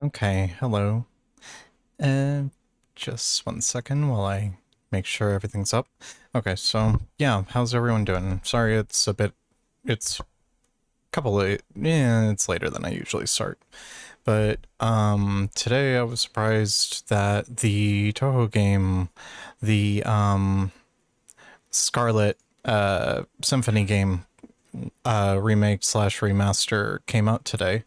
Okay, hello. Uh, just one second while I make sure everything's up. Okay, so yeah, how's everyone doing? Sorry, it's a it's later than I usually start. But today I was surprised that the Toho game, the Scarlet Symphony game remake slash remaster came out today.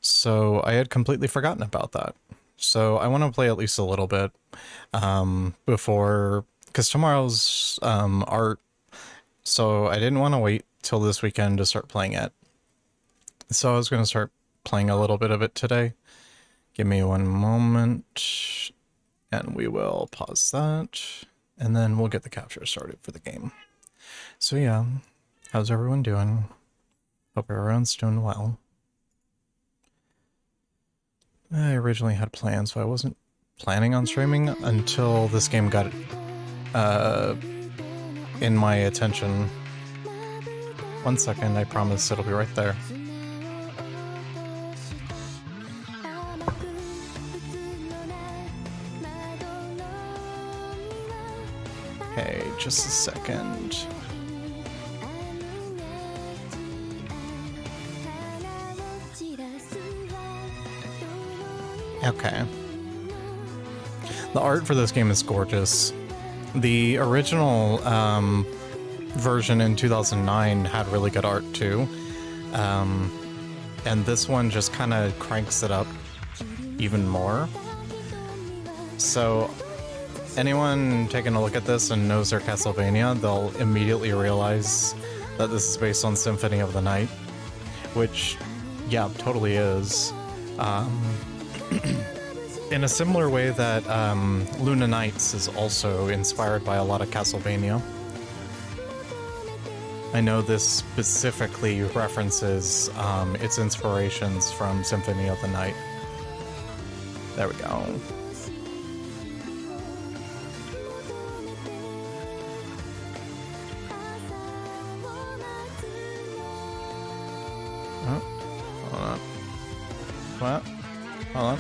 So I had completely forgotten about that. So I want to play at least a little bit before, because tomorrow's art. So I didn't want to wait till this weekend to start playing it. So I was going to start playing a little bit of it today. Give me one moment, and we will pause that, and then we'll get the capture started for the game. So yeah, how's everyone doing? Hope everyone's doing well. I originally had plans, so I wasn't planning on streaming until this game got in my attention. One second, I promise it'll be right there. Okay, just a second. Okay. The art for this game is gorgeous. The original version in 2009 had really good art too. And this one just kind of cranks it up even more. So anyone taking a look at this and knows their Castlevania, they'll immediately realize that this is based on Symphony of the Night, which, yeah, totally is. In a similar way that Luna Nights is also inspired by a lot of Castlevania. I know this specifically references its inspirations from Symphony of the Night. There we go. Oh, hold on. What? Hold on.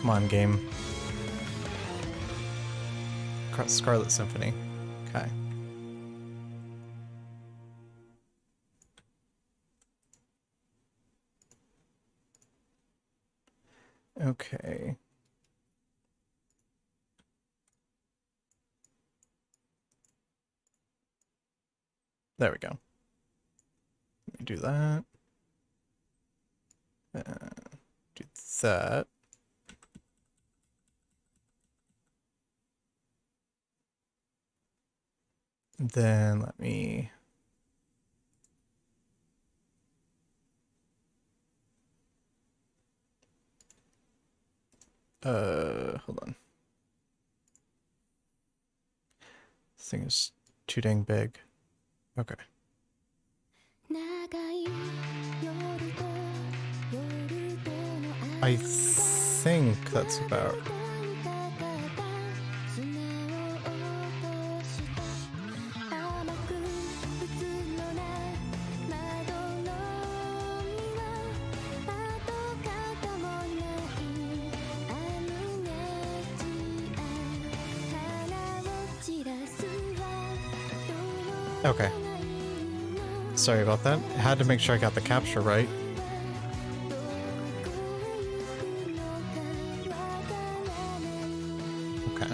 Come on, game. Scarlet Symphony. Okay. Okay. There we go. Let me do that. Do that. Then let me... hold on. This thing is too dang big. Okay. I think that's about... Okay. Sorry about that. I had to make sure I got the capture right. Okay.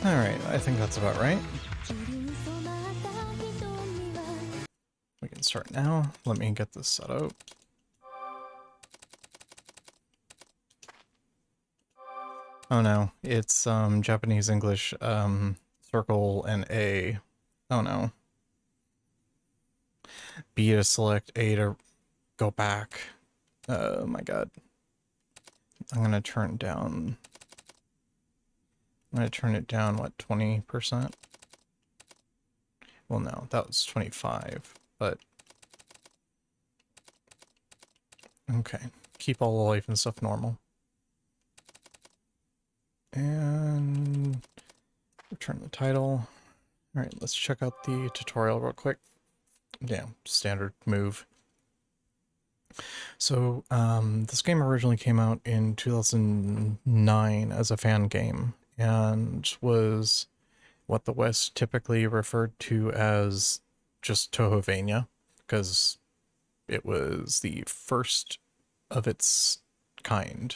Alright, I think that's about right. We can start now. Let me get this set up. Oh no, it's Japanese English circle and A. Oh no. B to select, A to go back. Oh my god. I'm gonna turn it down. I'm gonna turn it down, what, 20%? Well, no, that was 25, but... Okay, keep all the life and stuff normal. And... return the title. Alright, let's check out the tutorial real quick. Yeah, standard move. So, this game originally came out in 2009 as a fan game, and was what the West typically referred to as just Tohovania, because it was the first of its kind.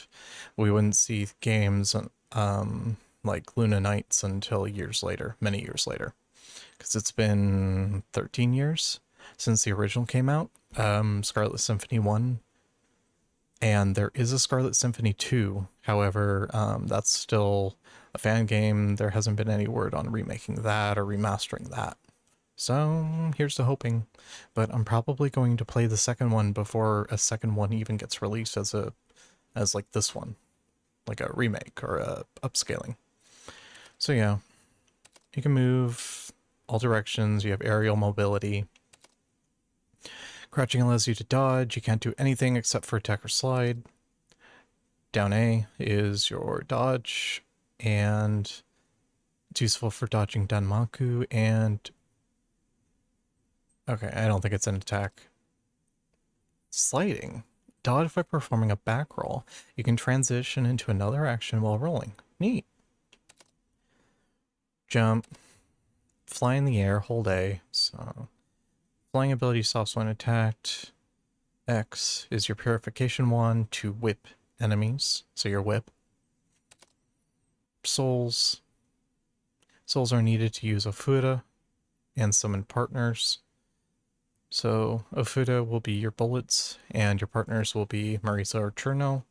We wouldn't see games like Luna Nights until years later, many years later, because it's been 13 years since the original came out. Scarlet Symphony 1, and there is a Scarlet Symphony 2. However, that's still a fan game. There hasn't been any word on remaking that or remastering that. So here's to hoping. But I'm probably going to play the second one before a second one even gets released as like this one, like a remake or a upscaling. So yeah, you can move all directions. You have aerial mobility. Crouching allows you to dodge. You can't do anything except for attack or slide. Down A is your dodge, and it's useful for dodging Danmaku and... Okay, I don't think it's an attack. Sliding. Dodge by performing a back roll. You can transition into another action while rolling. Neat. Jump. Fly in the air, hold A. So... Flying ability stops when attacked. X is your purification wand to whip enemies, so your whip. Souls. Souls are needed to use Ofuda and summon partners. So Ofuda will be your bullets, and your partners will be Marisa or Cherno.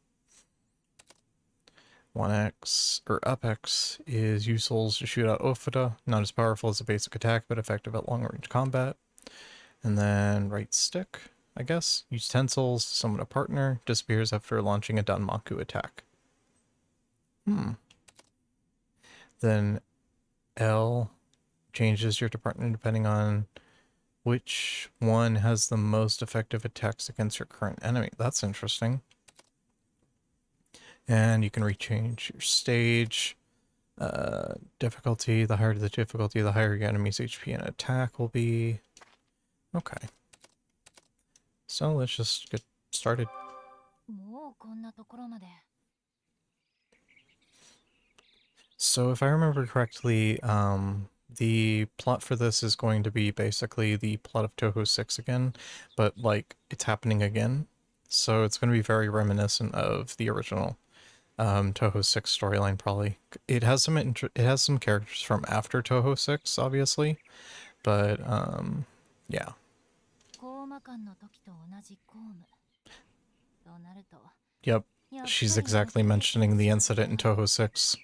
1x, or up X, is use souls to shoot out Ofuda. Not as powerful as a basic attack, but effective at long range combat. And then right stick, I guess. Use 10 souls to summon a partner. Disappears after launching a Danmaku attack. Then L changes your partner depending on which one has the most effective attacks against your current enemy. That's interesting. And you can rechange your stage. Difficulty. The higher the difficulty, the higher your enemy's HP and attack will be. Okay. So let's just get started. So if I remember correctly, the plot for this is going to be basically the plot of Touhou 6 again, but like it's happening again. So it's going to be very reminiscent of the original Touhou 6 storyline probably. It has some characters from after Touhou 6 obviously, but yeah. Yep, she's exactly mentioning the incident in Touhou 6.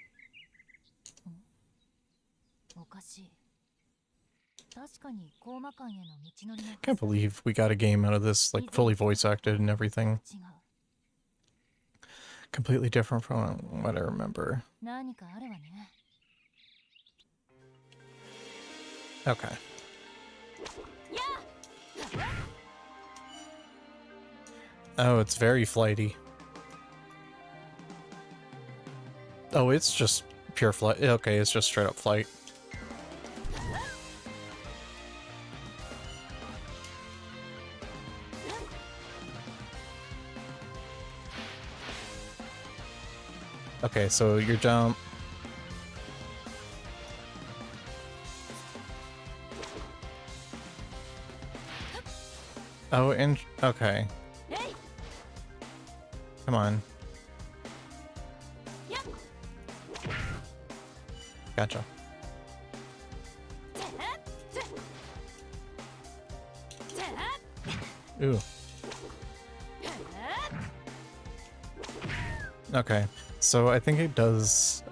Can't believe we got a game out of this, like fully voice acted and everything. Completely different from what I remember. Okay. Oh, it's very flighty. Oh, it's just pure flight. Okay, it's just straight up flight. Okay, so your jump. Oh, and okay. Come on. Gotcha. Ooh. Okay, so I think it does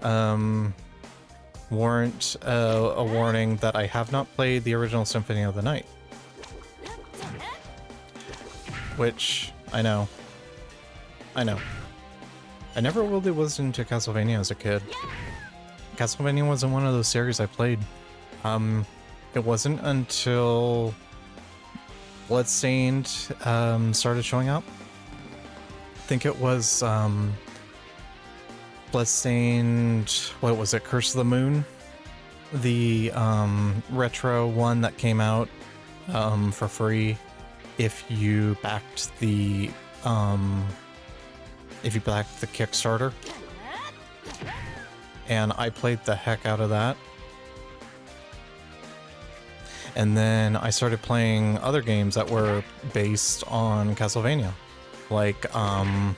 warrant a warning that I have not played the original Symphony of the Night. Which, I know. I never really was into Castlevania as a kid. Castlevania wasn't one of those series I played. It wasn't until Bloodstained started showing up. I think it was Bloodstained, what was it, Curse of the Moon? the retro one that came out for free if you backed the Kickstarter. And I played the heck out of that. And then I started playing other games that were based on Castlevania. Like, oh.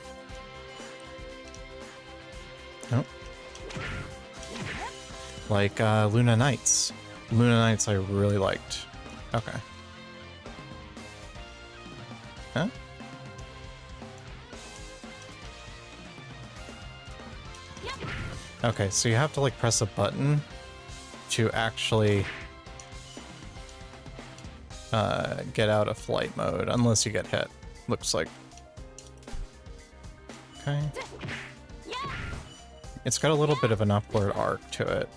Like, Luna Nights. Luna Nights I really liked. Okay. Huh? Okay, so you have to, like, press a button to actually get out of flight mode, unless you get hit. Looks like. Okay. It's got a little bit of an upward arc to it.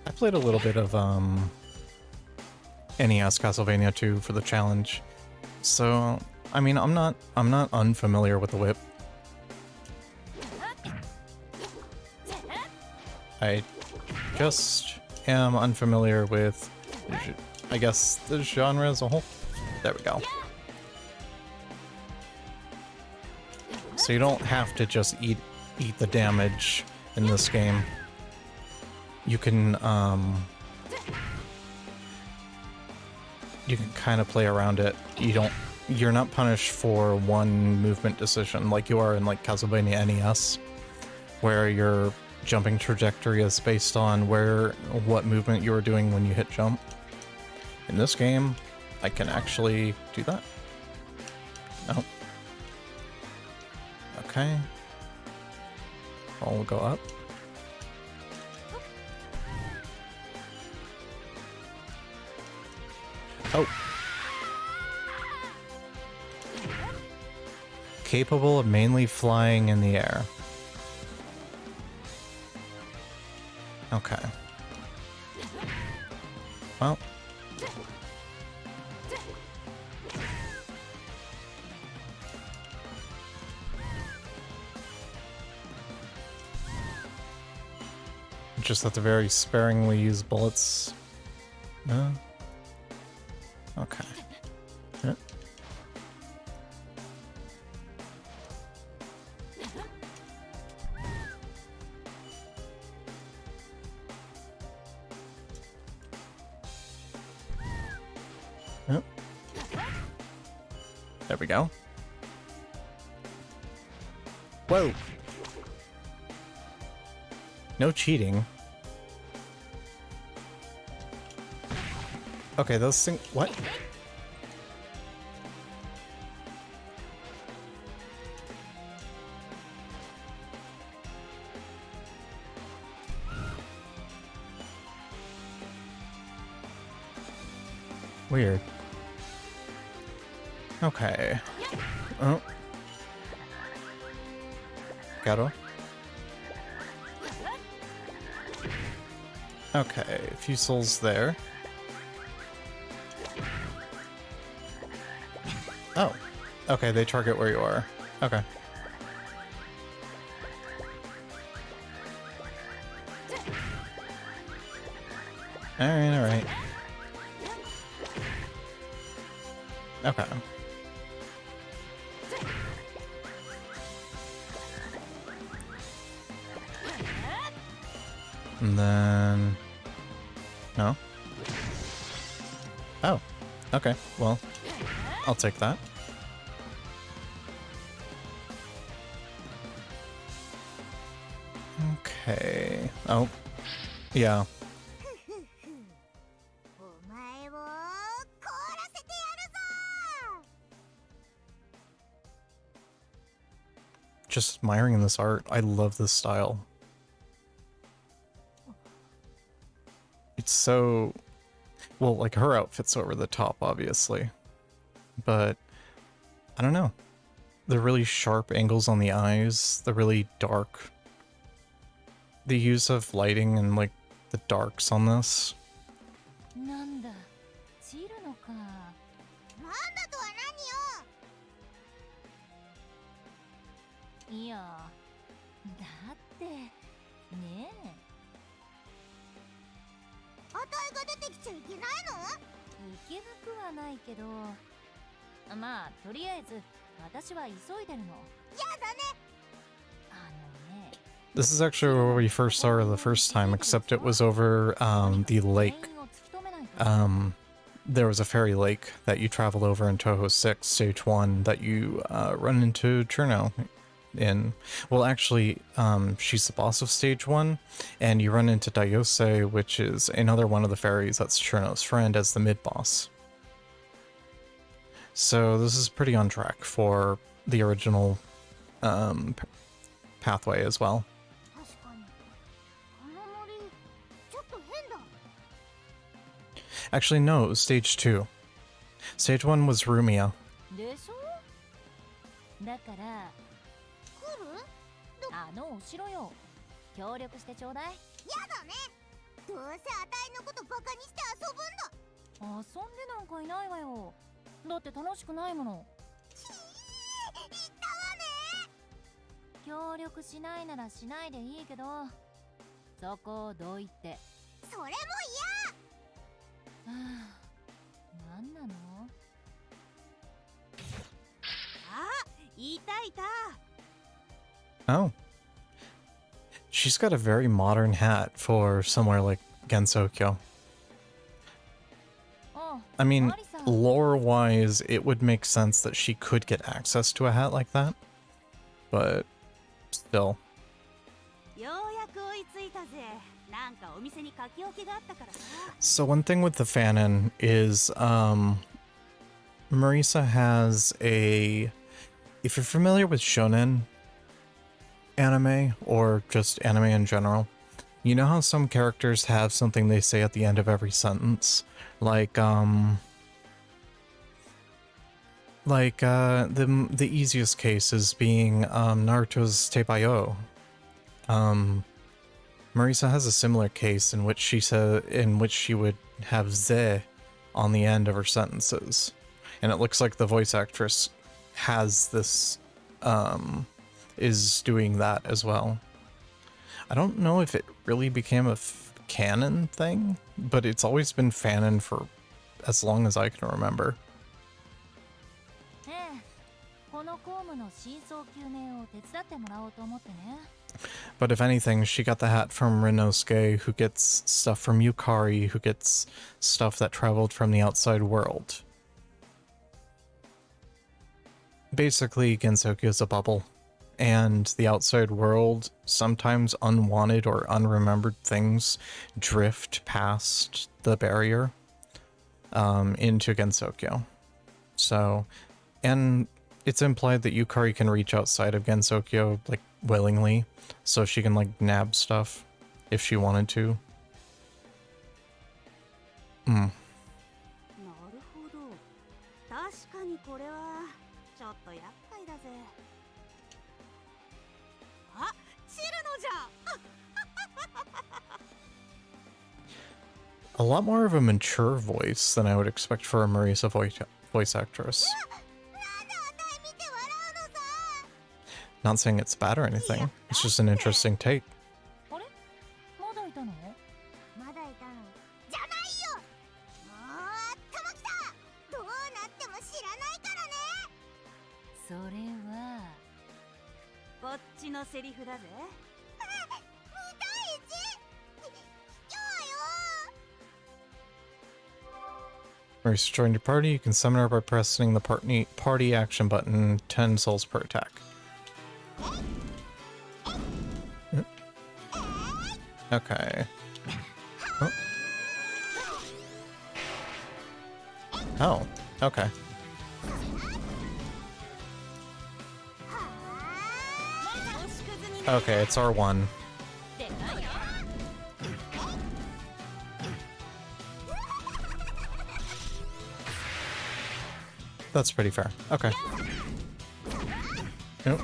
I played a little bit of NES Castlevania 2 for the challenge. So, I mean, I'm not unfamiliar with the whip. I just am unfamiliar with, I guess, the genre as a whole. There we go. So you don't have to just eat the damage in this game. You can kind of play around it. You're not punished for one movement decision like you are in like Castlevania NES, where your jumping trajectory is based on what movement you were doing when you hit jump. In this game, I can actually do that. Oh. Okay. I'll go up. Oh. Capable of mainly flying in the air. Okay. Well. Just have to very sparingly use bullets. No. Okay. Yeah. Yep. There we go. Whoa! No cheating. Okay, those things... What? Weird. Okay. Oh. Garo. Okay, a few souls there. Oh. Okay, they target where you are. Okay. Alright, alright. Okay. And then... No? Oh. Okay, well, I'll take that. Okay. Oh. Yeah. Just admiring this art. I love this style. It's so... Well, like, her outfit's over the top, obviously. But, I don't know. The really sharp angles on the eyes, the really dark... The use of lighting and, like, the darks on this. This is actually where we first saw her the first time, except it was over the lake. There was a fairy lake that you travel over in Touhou 6, Stage 1, that you run into Cherno in. Well, actually, she's the boss of Stage 1, and you run into Dayose, which is another one of the fairies that's Cherno's friend, as the mid-boss. So this is pretty on track for the original pathway as well. Actually, no, it was Stage 2. Stage 1 was Remilia. Oh. She's got a very modern hat for somewhere like Gensokyo. I mean, lore-wise, it would make sense that she could get access to a hat like that, but still. So one thing with the fanon is, Marisa has a... If you're familiar with shonen anime, or just anime in general, you know how some characters have something they say at the end of every sentence? Like, the easiest case is being, Naruto's Tebayo. Marisa has a similar case in which she would have ze on the end of her sentences. And it looks like the voice actress has this, is doing that as well. I don't know if it really became a canon thing, but it's always been fanon for as long as I can remember. But if anything, she got the hat from Rinosuke, who gets stuff from Yukari, who gets stuff that traveled from the outside world. Basically, Gensokyo is a bubble, and the outside world, sometimes unwanted or unremembered things drift past the barrier into Gensokyo. So, and it's implied that Yukari can reach outside of Gensokyo, like, willingly, so she can, like, nab stuff if she wanted to. A lot more of a mature voice than I would expect for a Marisa voice actress. Not saying it's bad or anything, it's just an interesting take. Marisa joined your party. You can summon her by pressing the party action button, 10 souls per attack. Okay. Oh, okay. Okay, it's R1. That's pretty fair. Okay. Nope.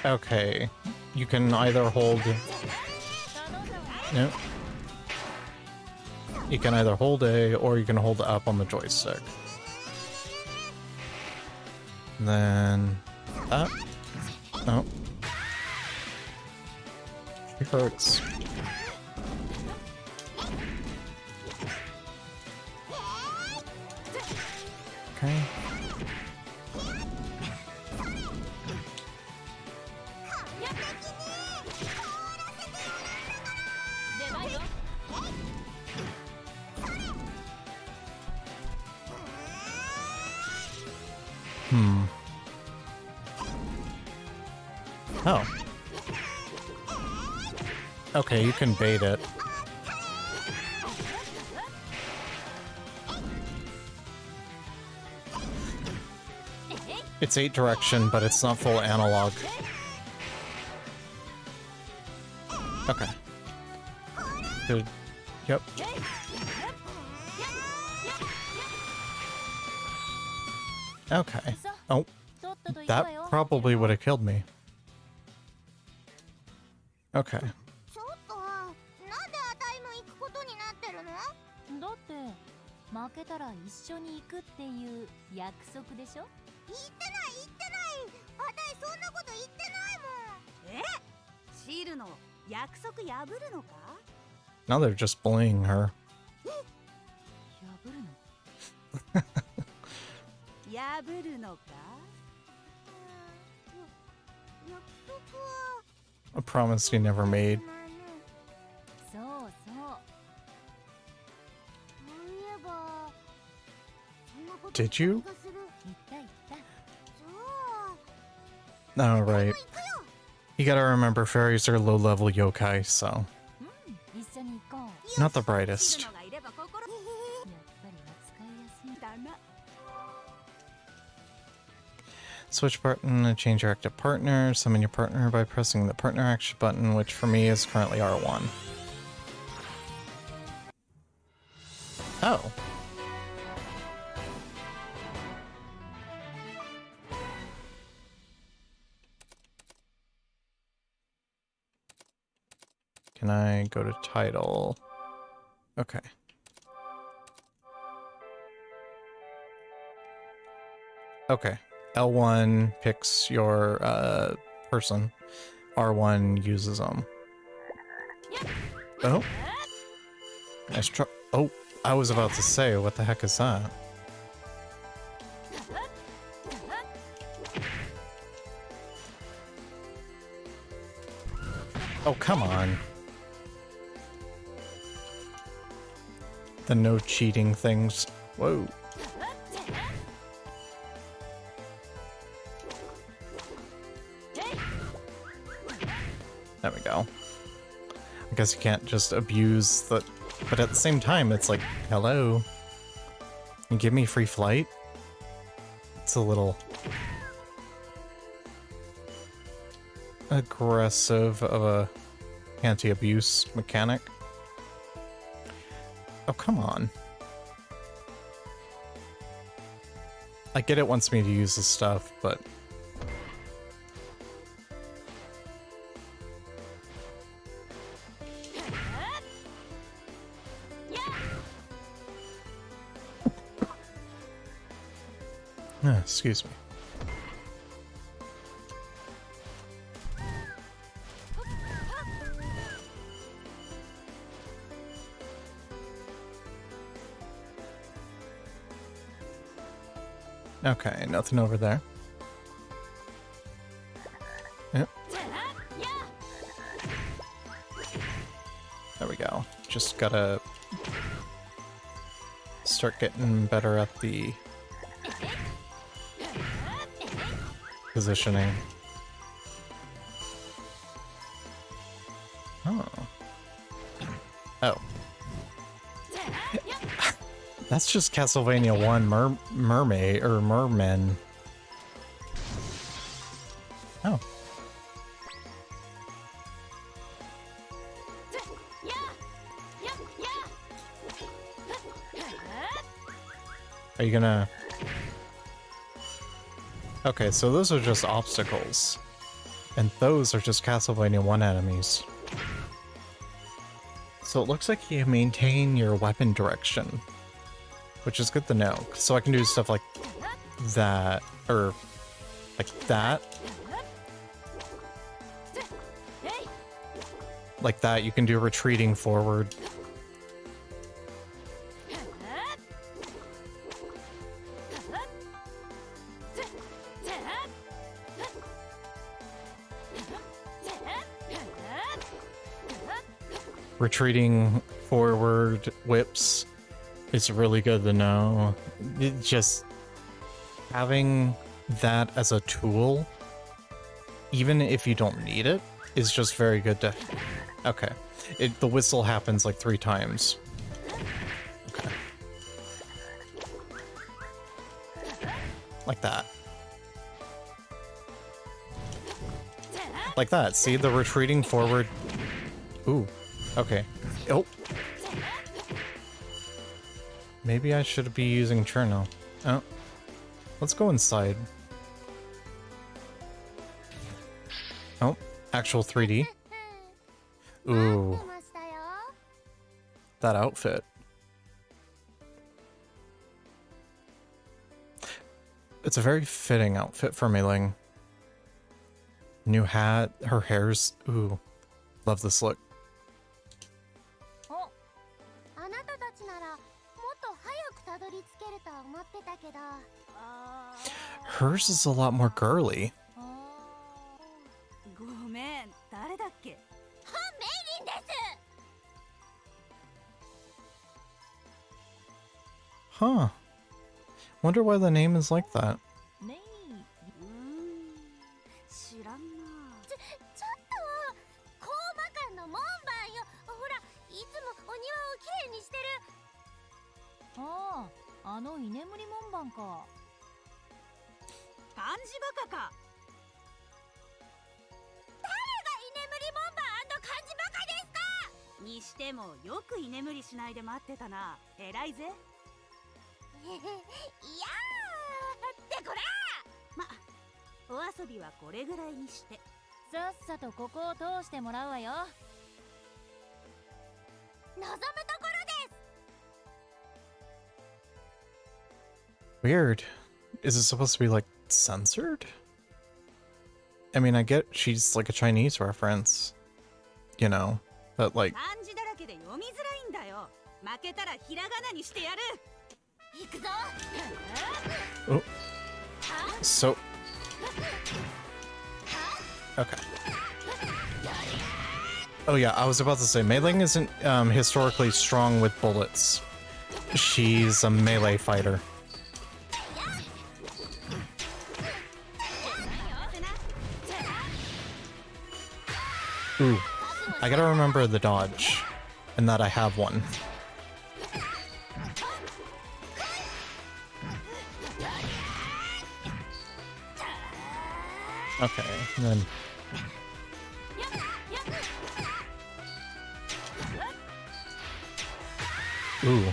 Okay. You can either hold... Yep. You can either hold A or you can hold up on the joystick. And then that. No. She hurts. Okay. Oh. Okay, you can bait it. It's 8 direction, but it's not full analog. Okay. Good. Yep. Okay. Oh. That probably would have killed me. Okay. ちょっとなんであたいも行くことになってるの？だって負けたら一緒に行くっていう約束でしょ？言ってないあたいそんなこと言ってないもん。え？シールの約束破るのか？ Now they're just bullying her. 破るの？破るのか？約束は A promise he never made. Did you? Oh, right. You gotta remember fairies are low-level yokai, so... Not the brightest. Switch button to change your active partner. Summon your partner by pressing the partner action button, which for me is currently R1. Oh. Can I go to title? Okay. Okay. L1 picks your person. R1 uses them. Oh. Nice try. Oh, I was about to say, what the heck is that? Oh, come on. The no cheating things. Whoa. There we go. I guess you can't just abuse the... But at the same time, it's like, hello. You give me free flight? It's a little... aggressive of a anti-abuse mechanic. Oh, come on. I get it wants me to use this stuff, but... excuse me. Okay, nothing over there. Yep. There we go. Just gotta start getting better at the positioning. Oh. Oh. That's just Castlevania 1 Mermaid or Mermen. Oh. Are you gonna... Okay, so those are just obstacles. And those are just Castlevania 1 enemies. So it looks like you maintain your weapon direction, which is good to know. So I can do stuff like that, or like that. Like that, you can do retreating forward. Retreating forward whips is really good to know. It just having that as a tool, even if you don't need it, is just very good to... Okay. The whistle happens like 3 times. Okay. Like that. Like that. See the retreating forward? Ooh. Okay. Oh. Maybe I should be using Cherno. Oh. Let's go inside. Oh. Actual 3D. Ooh. That outfit. It's a very fitting outfit for Mei-Ling. New hat, her hair's... Ooh. Love this look. Hers is a lot more girly. Huh. Wonder why the name is like that. Weird. Is it supposed to be like censored? I mean, I get she's like a Chinese reference, you know, but like... Oh. So... Okay. Oh yeah, I was about to say, Mei-Ling isn't historically strong with bullets. She's a melee fighter. Ooh, I gotta remember the dodge, and that I have one. Okay, and then... Ooh.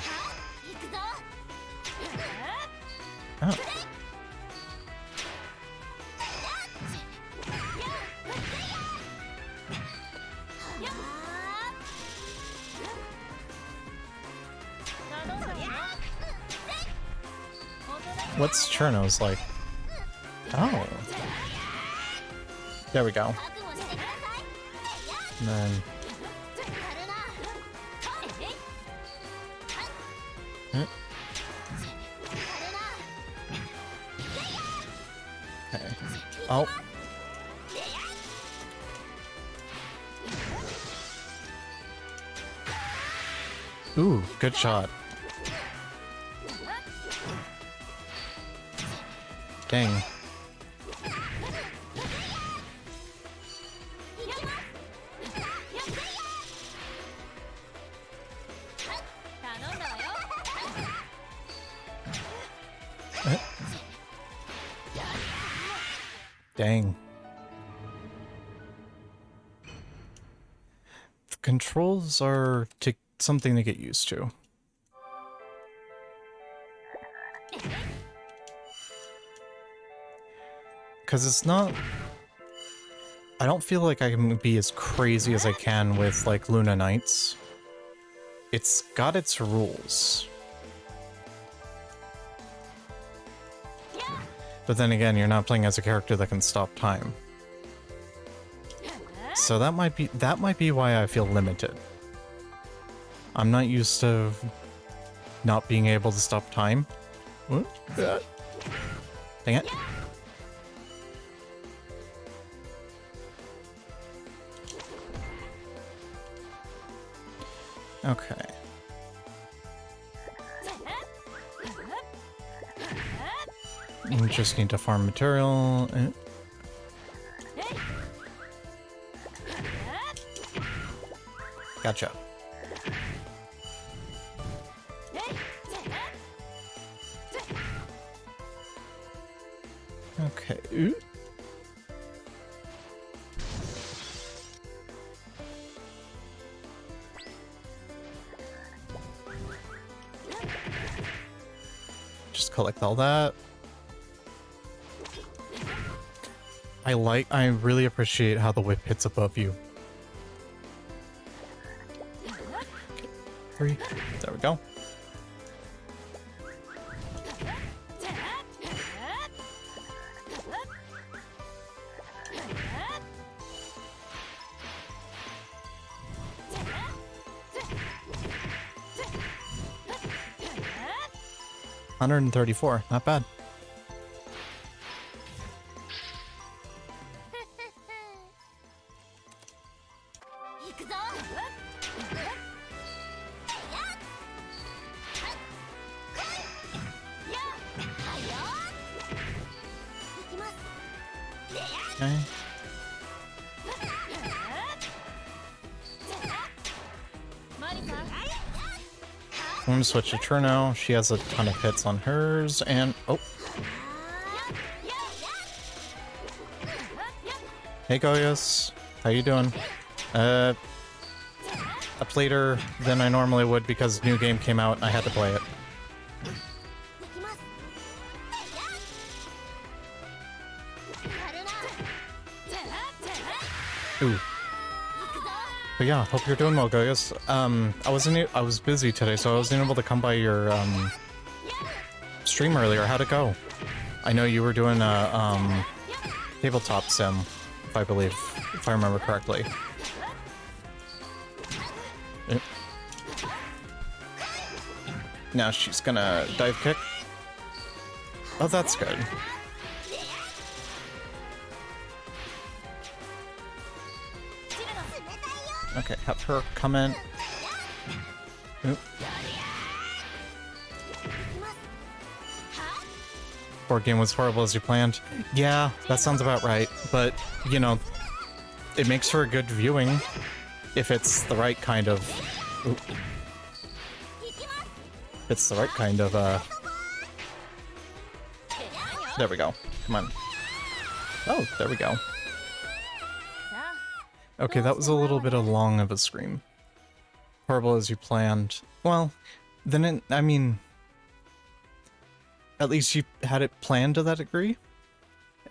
Oh. What's Cherno's like? Oh. There we go. And then... Okay. Oh. Ooh, good shot. Dang. Dang. The controls are something to get used to. Because it's not... I don't feel like I can be as crazy as I can with, like, Luna Knights. it's got its rules. But then again, you're not playing as a character that can stop time. So that might be why I feel limited. I'm not used to not being able to stop time. What? Dang it. Okay. We just need to farm material. Gotcha. Okay. Ooh. Just collect all that. I really appreciate how the whip hits above you. There we go. $134, not bad. Okay. I'm gonna switch to Cherno. She has a ton of hits on hers, and oh. Hey Goyas, how you doing? I played her than I normally would because new game came out and I had to play it. Ooh. But yeah, hope you're doing well, Goyas. I was busy today, so I wasn't able to come by your stream earlier. How'd it go? I know you were doing a tabletop sim, if I remember correctly. Now she's gonna dive kick. Oh, that's good. Okay, have her come in. Oop. Board game was horrible as you planned. Yeah, that sounds about right. But, you know, it makes for a good viewing if it's the right kind of... Oop. If it's the right kind of, There we go. Come on. Oh, there we go. Okay, that was a little bit long of a scream. Horrible as you planned. Well, then I mean... At least you had it planned to that degree?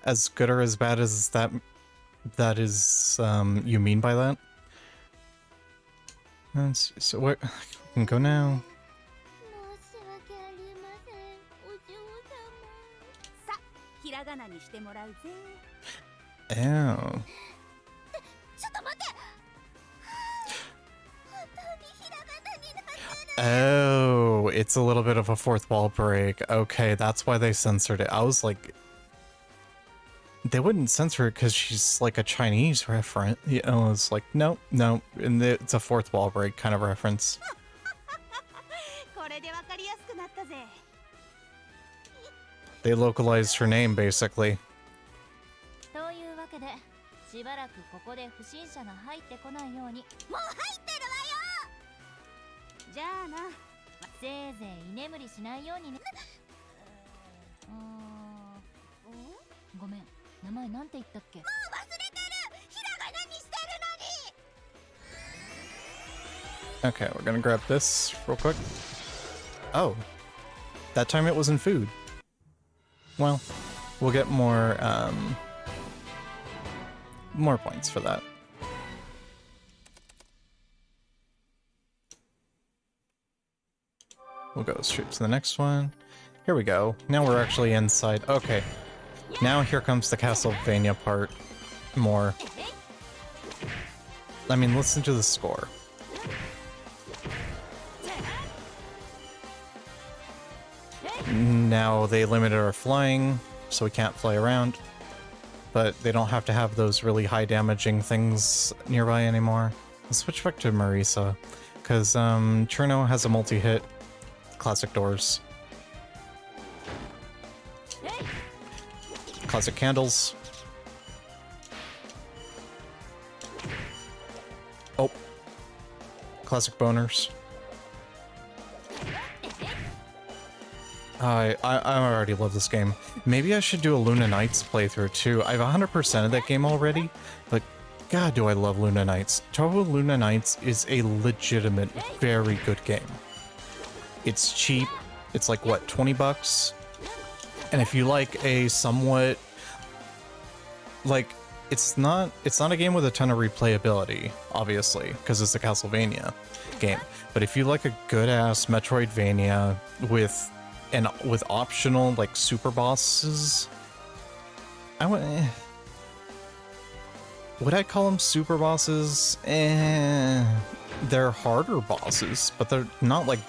As good or as bad as that is, you mean by that? Let's see, so where... We can go now. Oh. Oh, it's a little bit of a fourth wall break. Okay, that's why they censored it. I was like... They wouldn't censor it because she's like a Chinese reference. You know, it's like, no, no, and it's a fourth wall break kind of reference. They localized her name, basically. Okay, we're gonna grab this real quick. Oh, that time it wasn't food. Well, we'll get more points for that. We'll go straight to the next one. Here we go. Now we're actually inside. Okay. Now here comes the Castlevania part more. I mean, listen to the score. Now they limited our flying, so we can't fly around. But they don't have to have those really high damaging things nearby anymore. Let's switch back to Marisa, because Cherno has a multi-hit. Classic doors. Classic candles. Oh. Classic boners. I already love this game. Maybe I should do a Luna Nights playthrough too. I've 100%ed that game already, but god do I love Luna Nights. Toho Luna Nights is a legitimate, very good game. It's cheap. It's like, what, 20 bucks? And if you like a somewhat... Like, it's not a game with a ton of replayability, obviously, because it's a Castlevania game. But if you like a good-ass Metroidvania with optional, like, super bosses... Would I call them super bosses? They're harder bosses, but they're not, like,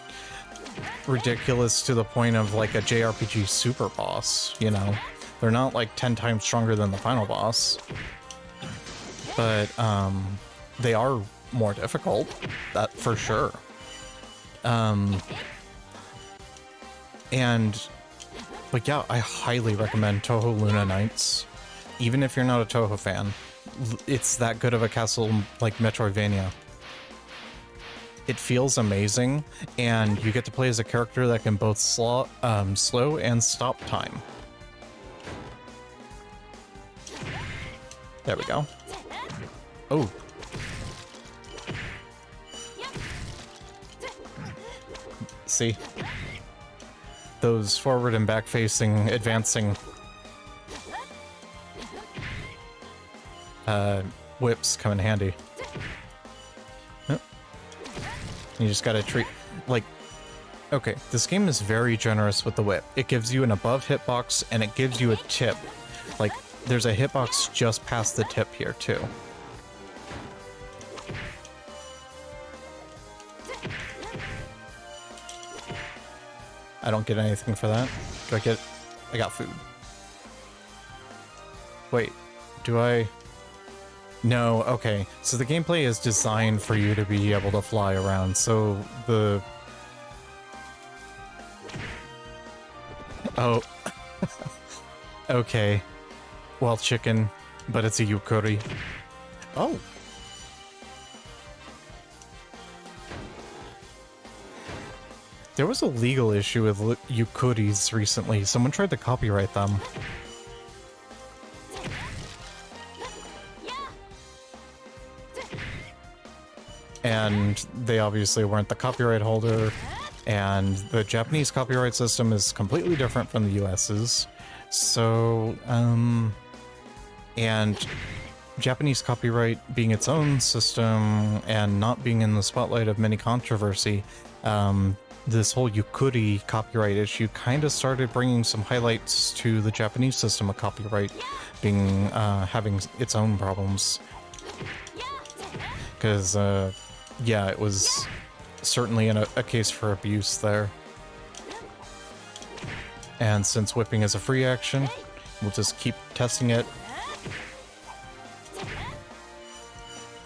ridiculous to the point of, like, a JRPG super boss, you know? They're not, like, 10 times stronger than the final boss. But, they are more difficult, that for sure. But yeah, I highly recommend Toho Luna Nights. Even if you're not a Toho fan, it's that good of a castle, like, Metroidvania. It feels amazing, and you get to play as a character that can both slow and stop time. There we go. Oh. See? Those forward and back facing, advancing whips come in handy. Oh. You just gotta treat, like, okay, this game is very generous with the whip. It gives you an above hitbox and it gives you a tip. Like, there's a hitbox just past the tip here too. I don't get anything for that. Do I get... I got food. Wait, do I... No, okay. So the gameplay is designed for you to be able to fly around, so the... Oh. Okay. Well, chicken, but it's a yukuri. Oh! There was a legal issue with yukuris recently. Someone tried to copyright them. And they obviously weren't the copyright holder, and the Japanese copyright system is completely different from the US's. So, and Japanese copyright being its own system and not being in the spotlight of many controversy, this whole Yukuri copyright issue kind of started bringing some highlights to the Japanese system of copyright being, having its own problems. Because, yeah, it was certainly a case for abuse there. And since whipping is a free action, we'll just keep testing it.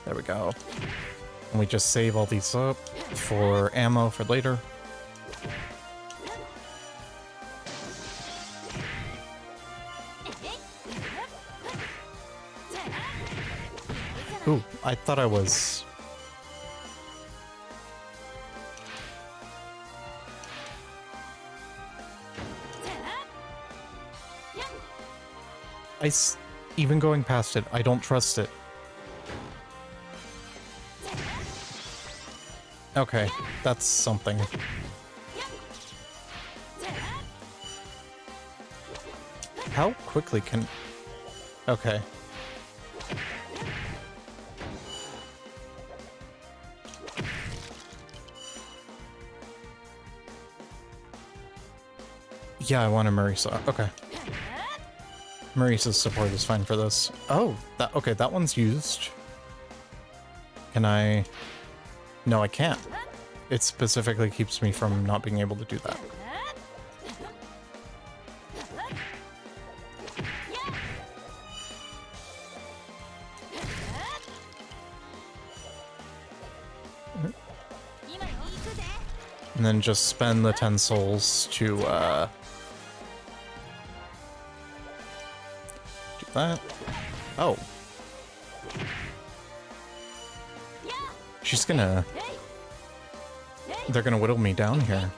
There we go. And we just save all these up for ammo for later. Ooh, I thought I was... even going past it, I don't trust it. Okay, that's something. How quickly can... Okay. Yeah, I want a Marisa. Okay. Marisa's support is fine for this. Oh, that okay, that one's used. Can I... No, I can't. It specifically keeps me from not being able to do that. And then just spend the 10 souls to, do that. Oh. She's gonna... They're gonna whittle me down here.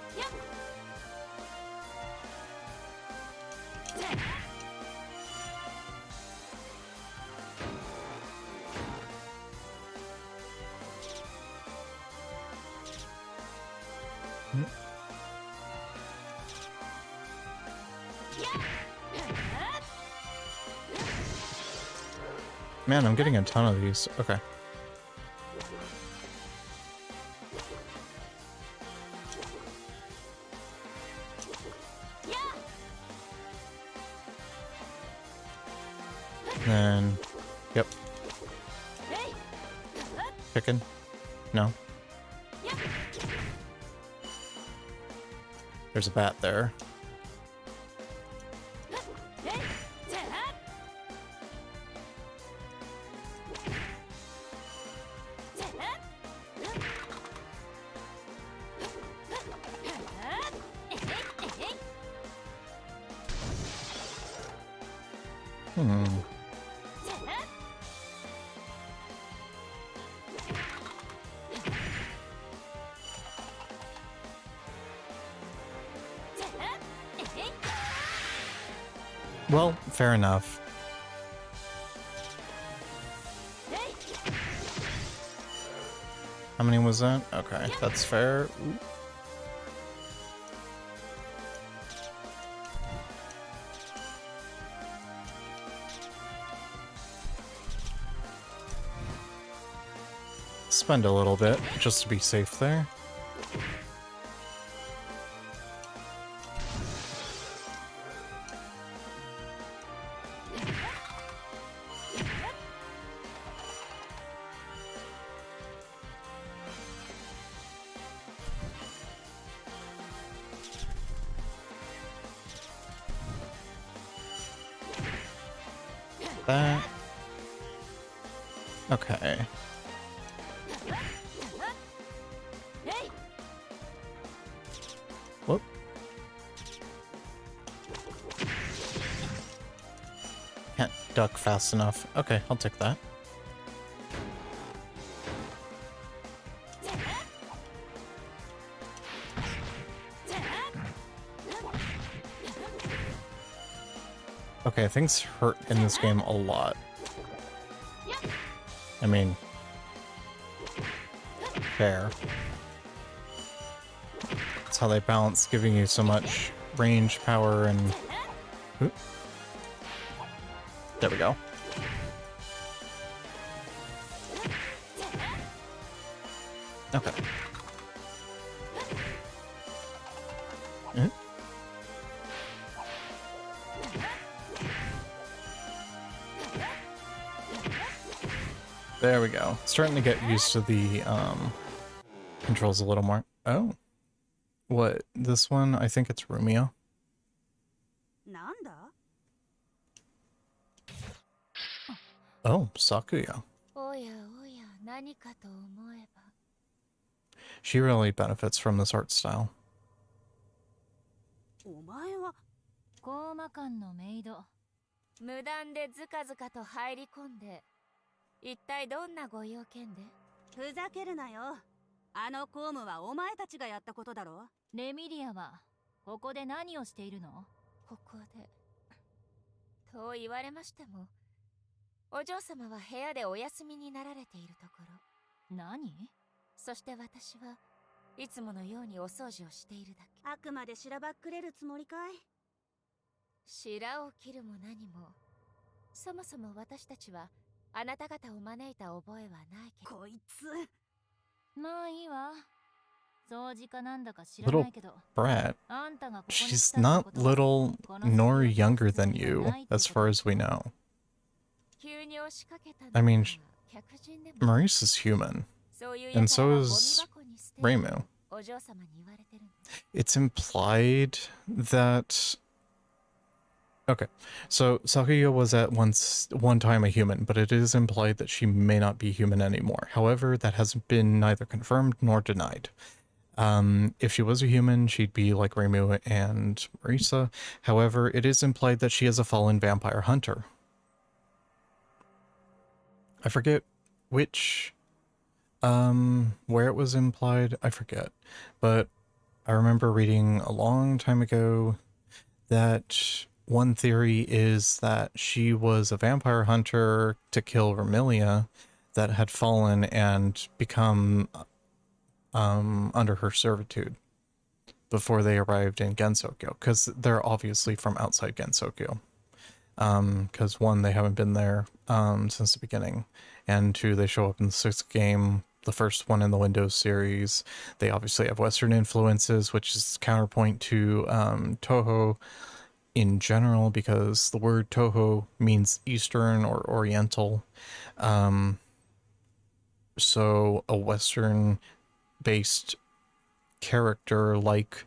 Man, I'm getting a ton of these. Okay. Then, yep. Chicken? No. There's a bat there. Well, fair enough. How many was that? Okay, that's fair. Ooh. Spend a little bit just to be safe there. That. Okay. Whoop. Can't duck fast enough. Okay, I'll take that. Okay, things hurt in this game a lot. I mean, fair. That's how they balance giving you so much range, power, and... Oop. There we go. Okay. There we go. Starting to get used to the controls a little more. Oh. What? This one? I think it's Remilia. Oh, Sakuya. She really benefits from this art style. お前はコーマ館のメイド。無断でズカズカと入り込んで、一体どんなご用件で？ふざけるなよ。あの公務はお前たちがやったことだろ。レミリアはここで何をしているの？ここで。と言われましても、お嬢様は部屋でお休みになられているところ。何？そして私はいつものようにお掃除をしているだけ。あくまでしらばっくれるつもりかい？白を切るも何も。そもそも私たちはあなた方を招いた覚えはないけど。こいつ。まあいいわ。Little brat. She's not little nor younger than you, as far as we know. I mean, Maurice is human, and so is Reimu. It's implied that... Okay, so Sakuya was at one time a human, but it is implied that she may not be human anymore. However, that has been neither confirmed nor denied. If she was a human, she'd be like Reimu and Marisa. However, it is implied that she is a fallen vampire hunter. I forget which, where it was implied, I forget. But I remember reading a long time ago that one theory is that she was a vampire hunter to kill Remilia that had fallen and become under her servitude before they arrived in Gensokyo, because they're obviously from outside Gensokyo. Because one, they haven't been there since the beginning, and two, they show up in the 6th game, the first one in the Windows series. They obviously have Western influences, which is counterpoint to Toho in general, because the word Toho means Eastern or Oriental. So a Western-based character like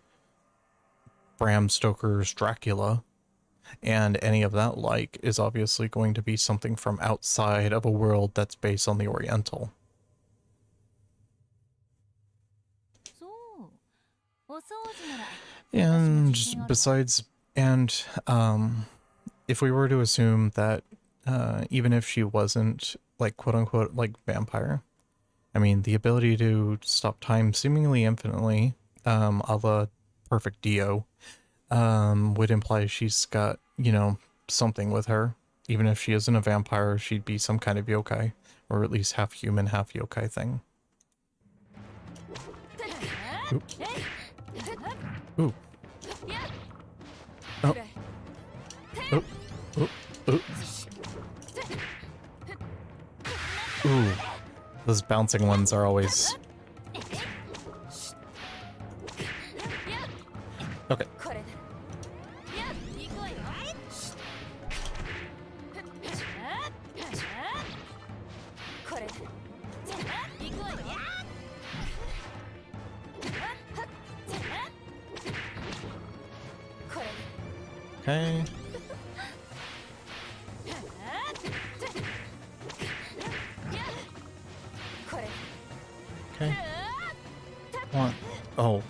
Bram Stoker's Dracula and any of that like is obviously going to be something from outside of a world that's based on the Oriental. And besides, and if we were to assume that even if she wasn't like quote unquote like vampire, I mean the ability to stop time seemingly infinitely, a la Perfect Dio, would imply she's got, you know, something with her. Even if she isn't a vampire, she'd be some kind of yokai, or at least half human, half yokai thing. Oop. Ooh. Oh. Oh. Oh. Oh. Ooh. Those bouncing ones are always... Okay. Okay. Okay. One. Oh.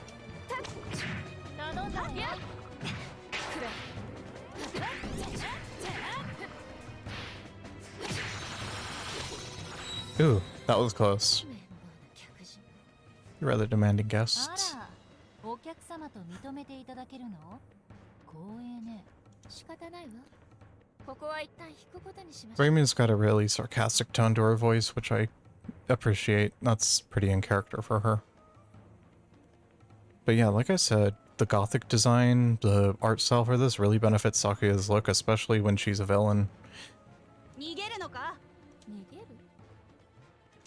Ooh, that was close. You're rather demanding guests. Raymond's got a really sarcastic tone to her voice, which I appreciate. That's pretty in character for her. But yeah, like I said, the gothic design, the art style for this really benefits Sakuya's look, especially when she's a villain.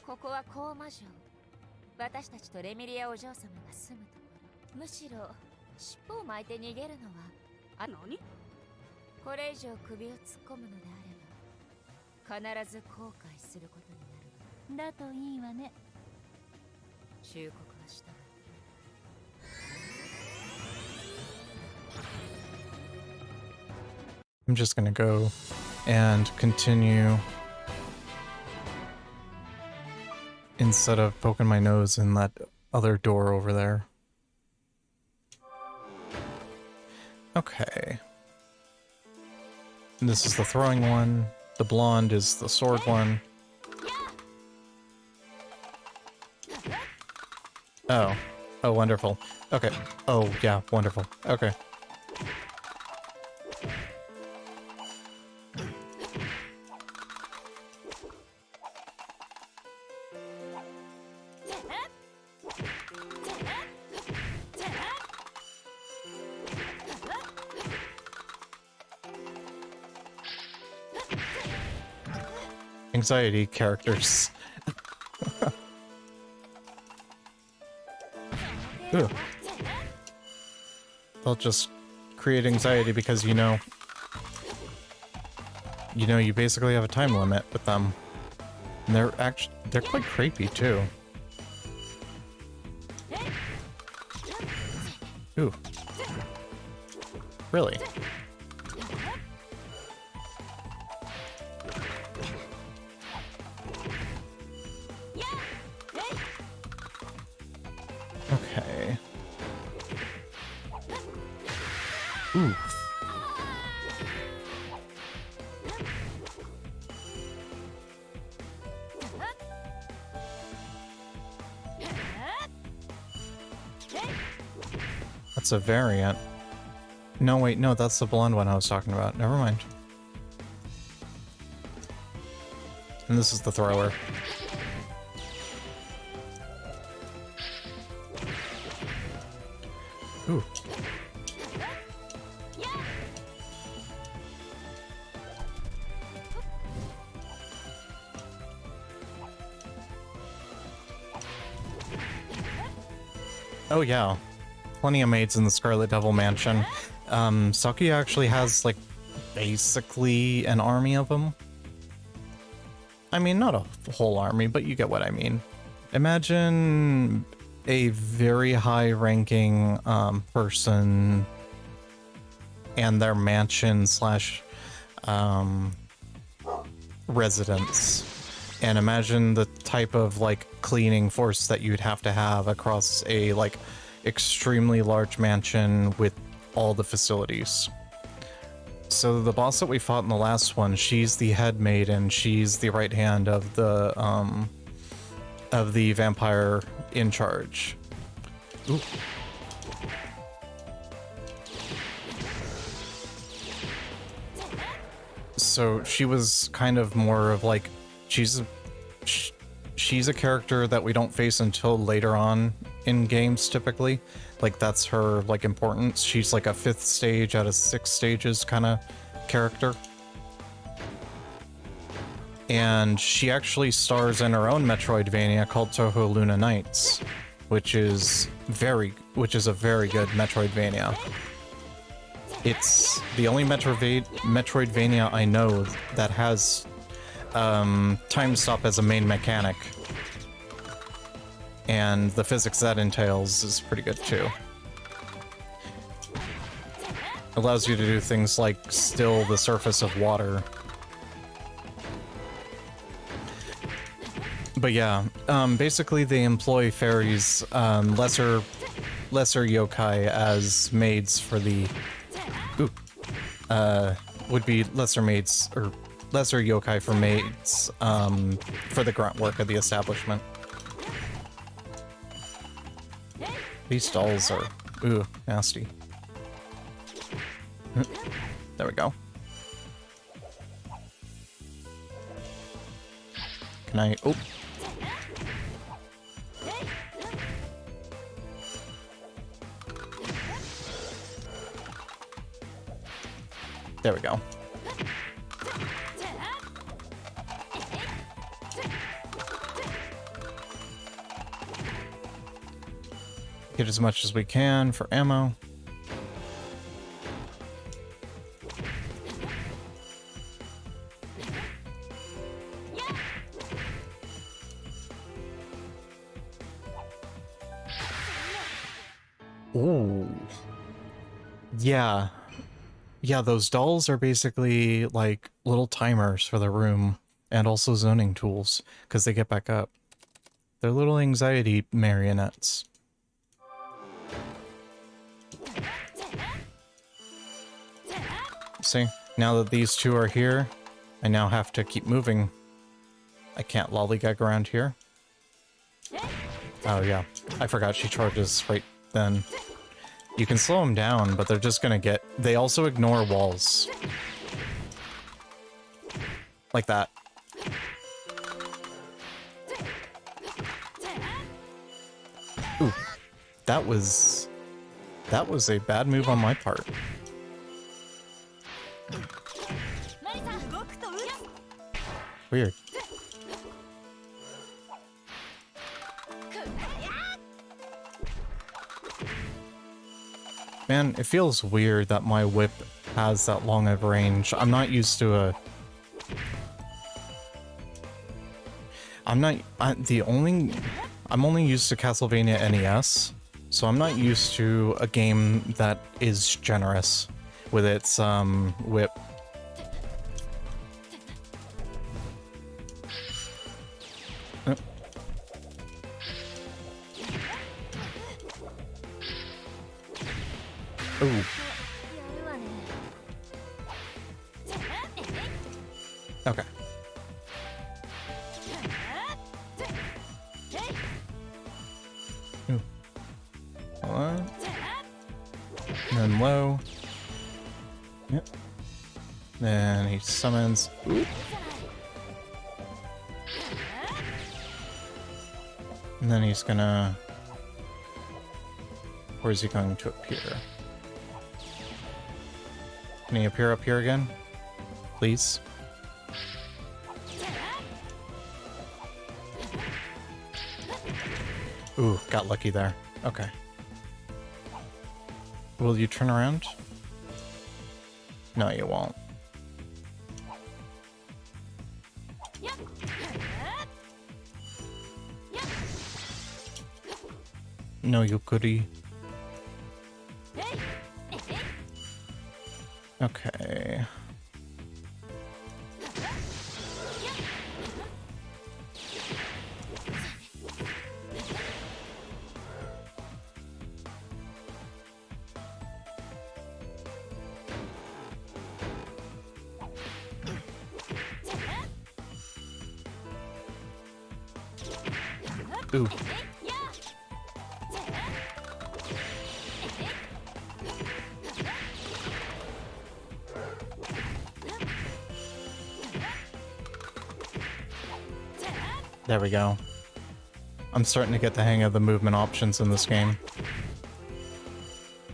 ここはコーマ城。私たちとレミリアお嬢様が住むところ。むしろ尻尾を巻いて逃げるのは何？これ以上首を突っ込むのであれば必ず後悔することになるわ。だといいわね。忠告はした。I'm just gonna go and continue instead of poking my nose in that other door over there. Okay. And this is the throwing one. The blonde is the sword one. Oh. Oh, wonderful. Okay. Oh, yeah, wonderful. Okay. Anxiety characters. Ugh. They'll just create anxiety because you know you basically have a time limit with them. And they're quite creepy too. Ooh. Really? Okay. Ooh. That's a variant. No, wait, no, that's the blonde one I was talking about. Never mind. And this is the thrower. Ooh. Oh yeah. Plenty of maids in the Scarlet Devil Mansion. Saki actually has, like, basically an army of them. I mean, not a whole army, but you get what I mean. Imagine a very high-ranking person and their mansion slash residence. And imagine the type of, like, cleaning force that you'd have to have across a, like, extremely large mansion with all the facilities. So the boss that we fought in the last one, she's the head maid and she's the right hand of the vampire in charge. Ooh. So she was kind of more of like, she's a character that we don't face until later on in games typically. Like that's her like importance. She's like a 5th stage out of 6 stages kind of character. And she actually stars in her own Metroidvania called Toho Luna Nights, which is a very good Metroidvania. It's the only Metroidvania I know that has time stop as a main mechanic. And the physics that entails is pretty good too. Allows you to do things like still the surface of water. But yeah, basically they employ fairies, lesser yokai as maids for the... Ooh. Would be lesser maids, or lesser yokai for maids, for the grunt work of the establishment. These dolls are, ooh, nasty. There we go. Can I, oh. There we go. Get as much as we can for ammo. Ooh. Yeah. Yeah, those dolls are basically like little timers for the room and also zoning tools because they get back up. They're little anxiety marionettes. See, now that these two are here, I now have to keep moving. I can't lollygag around here. Oh yeah, I forgot she charges right then. You can slow them down, but they're just gonna get... They also ignore walls. Like that. Ooh, that was a bad move on my part. Weird. Man, it feels weird that my whip has that long of range. I'm not used to a... I'm only used to Castlevania NES, so I'm not used to a game that is generous with its whip. Ooh. Okay. Ooh. Hold on. And then low. Yep. Then he summons. Ooh. And then he's gonna... Where is he going to appear? Can he appear up here again? Please? Ooh, got lucky there. Okay. Will you turn around? No, you won't. No, you goodie. Okay. Ooh. There we go. I'm starting to get the hang of the movement options in this game.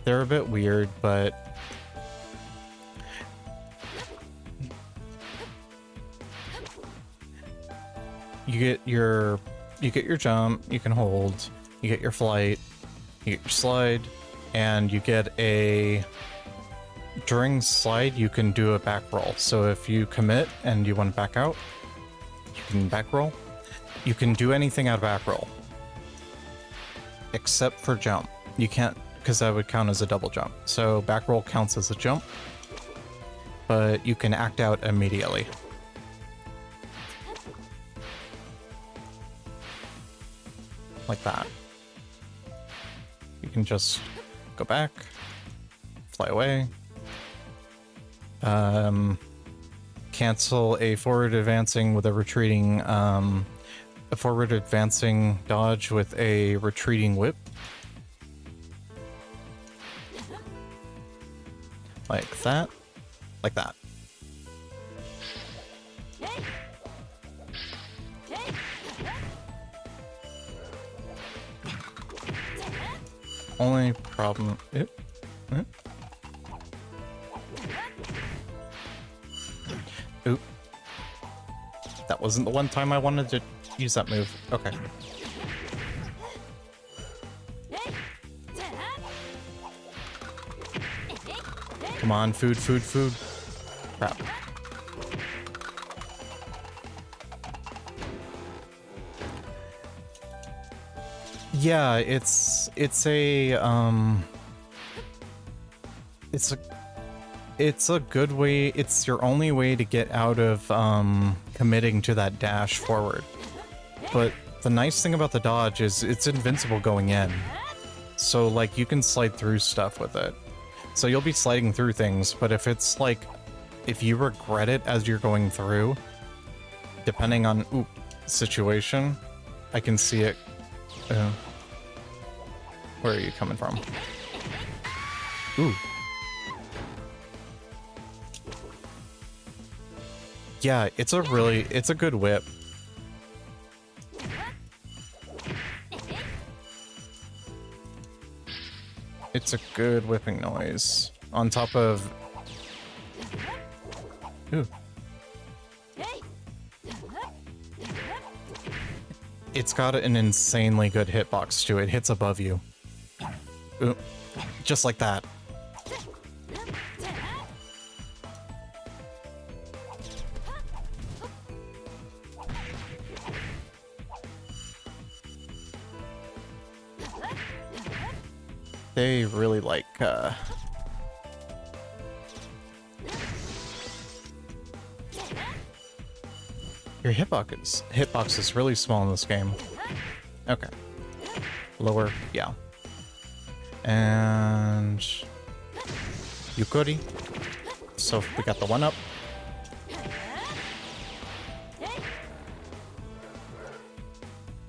They're a bit weird, but... You get your jump, you can hold, you get your flight, you get your slide, and you get a... During slide, you can do a back roll. So if you commit and you want to back out, you can back roll. You can do anything out of back roll. Except for jump. You can't, because that would count as a double jump. So back roll counts as a jump, but you can act out immediately. Like that. You can just go back, fly away, cancel a forward advancing with a retreating, a forward advancing dodge with a retreating whip. Like that. Like that. Only problem... Oop. That wasn't the one time I wanted to use that move. Okay. Come on, food, food, food. Crap. Yeah, it's a good way. It's your only way to get out of committing to that dash forward. But the nice thing about the dodge is it's invincible going in. So like you can slide through stuff with it. So you'll be sliding through things, but if it's like if you regret it as you're going through, depending on situation, I can see it. Where are you coming from? Ooh. Yeah, it's a good whip. It's a good whipping noise. On top of... Ooh. It's got an insanely good hitbox to it. It hits above you. Ooh. Just like that. They really like, your hitbox is really small in this game. Okay. Lower, yeah. And Yukuri. So we got the one up.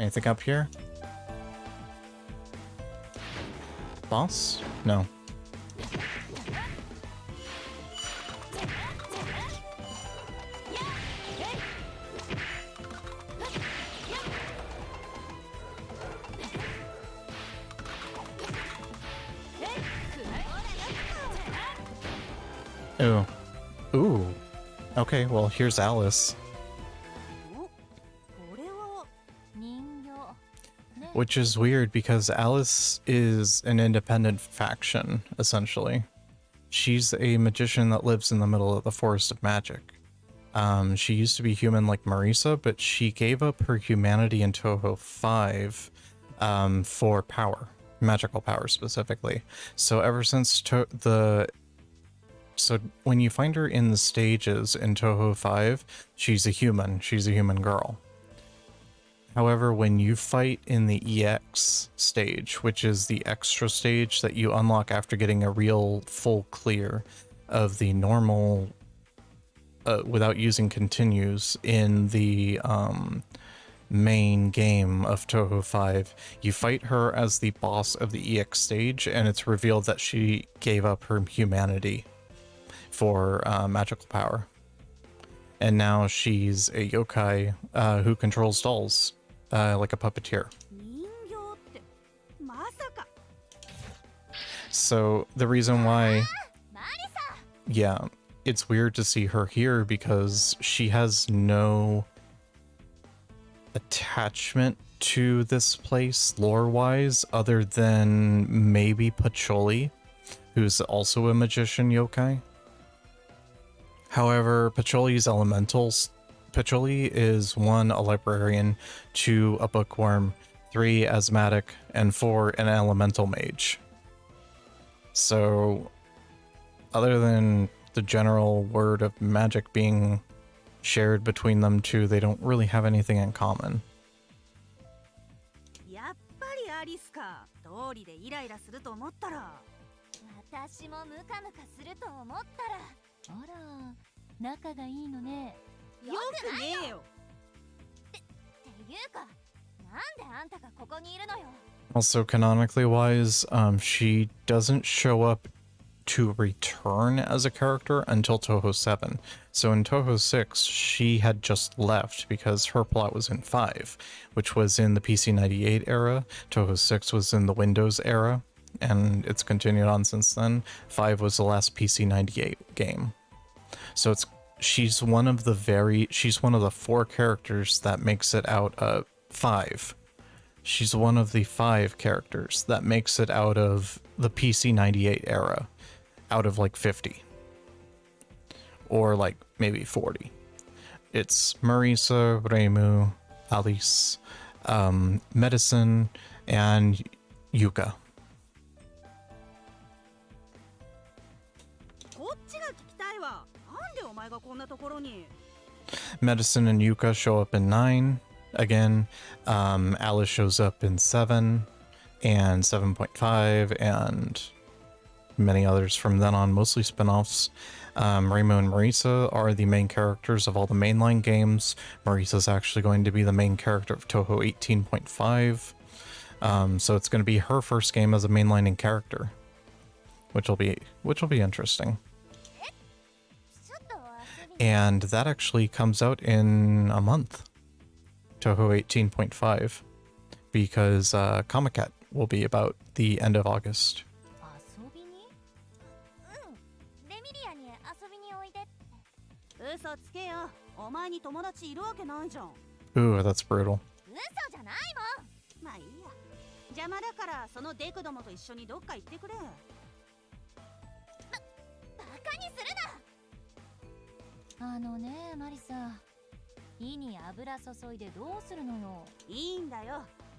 Anything up here? Boss? No. Ooh. Ooh. Okay, well, here's Alice. Which is weird because Alice is an independent faction, essentially. She's a magician that lives in the middle of the Forest of Magic. She used to be human like Marisa, but she gave up her humanity in Touhou 5 for power. Magical power, specifically. So ever since So when you find her in the stages in Touhou 5, she's a human. She's a human girl. However, when you fight in the EX stage, which is the extra stage that you unlock after getting a real full clear of the normal, without using continues in the main game of Touhou 5, you fight her as the boss of the EX stage, and it's revealed that she gave up her humanity for magical power. And now she's a yokai who controls dolls. Like a puppeteer. So the reason why, yeah, it's weird to see her here because she has no attachment to this place lore-wise other than maybe Pacholi, who's also a magician yokai. However, Pacholi's elementals. Pacholi is 1, a librarian, 2, a bookworm, 3, asthmatic, and 4, an elemental mage. So, other than the general word of magic being shared between them two, they don't really have anything in common. Also, canonically wise, she doesn't show up to return as a character until Touhou 7. So in Touhou 6, she had just left because her plot was in 5, which was in the PC-98 era. Touhou 6 was in the Windows era, and it's continued on since then. 5 was the last PC-98 game. So she's one of the 4 characters that makes it out of 5. She's one of the 5 characters that makes it out of the PC-98 era, out of like 50. Or like maybe 40. It's Marisa, Reimu, Alice, Medicine, and Yuka. Medicine and Yuka show up in 9. Again, Alice shows up in 7 and 7.5 and many others from then on, mostly spin-offs. Reimu and Marisa are the main characters of all the mainline games. Marisa's actually going to be the main character of Touhou 18.5. So it's going to be her first game as a mainlining character, which will be interesting. And that actually comes out in a month. Touhou 18.5, because Comic-Cat will be about the end of August. Ooh, that's brutal.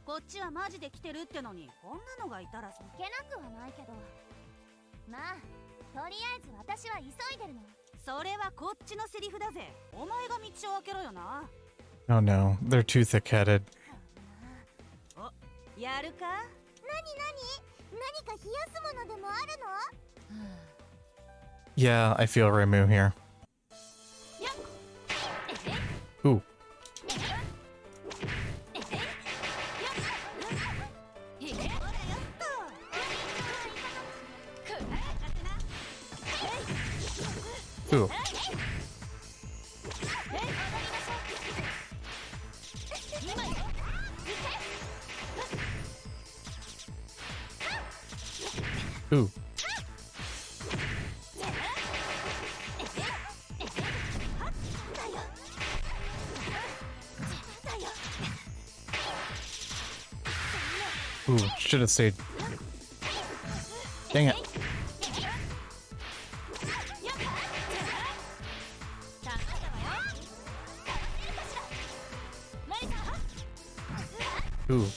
こっちはマジで来てるってのにこんなのがいたらいけなくはないけど、まあとりあえず私は急いでるの。それはこっちのセリフだぜ。お前が道を開けろよな。 Oh no, they're too thick-headed. お、やるか。何か冷やすものでもあるの？ Yeah, I feel Remu here. Ooh. Ooh. Ooh. Ooh, should have stayed. Dang it. Ooh.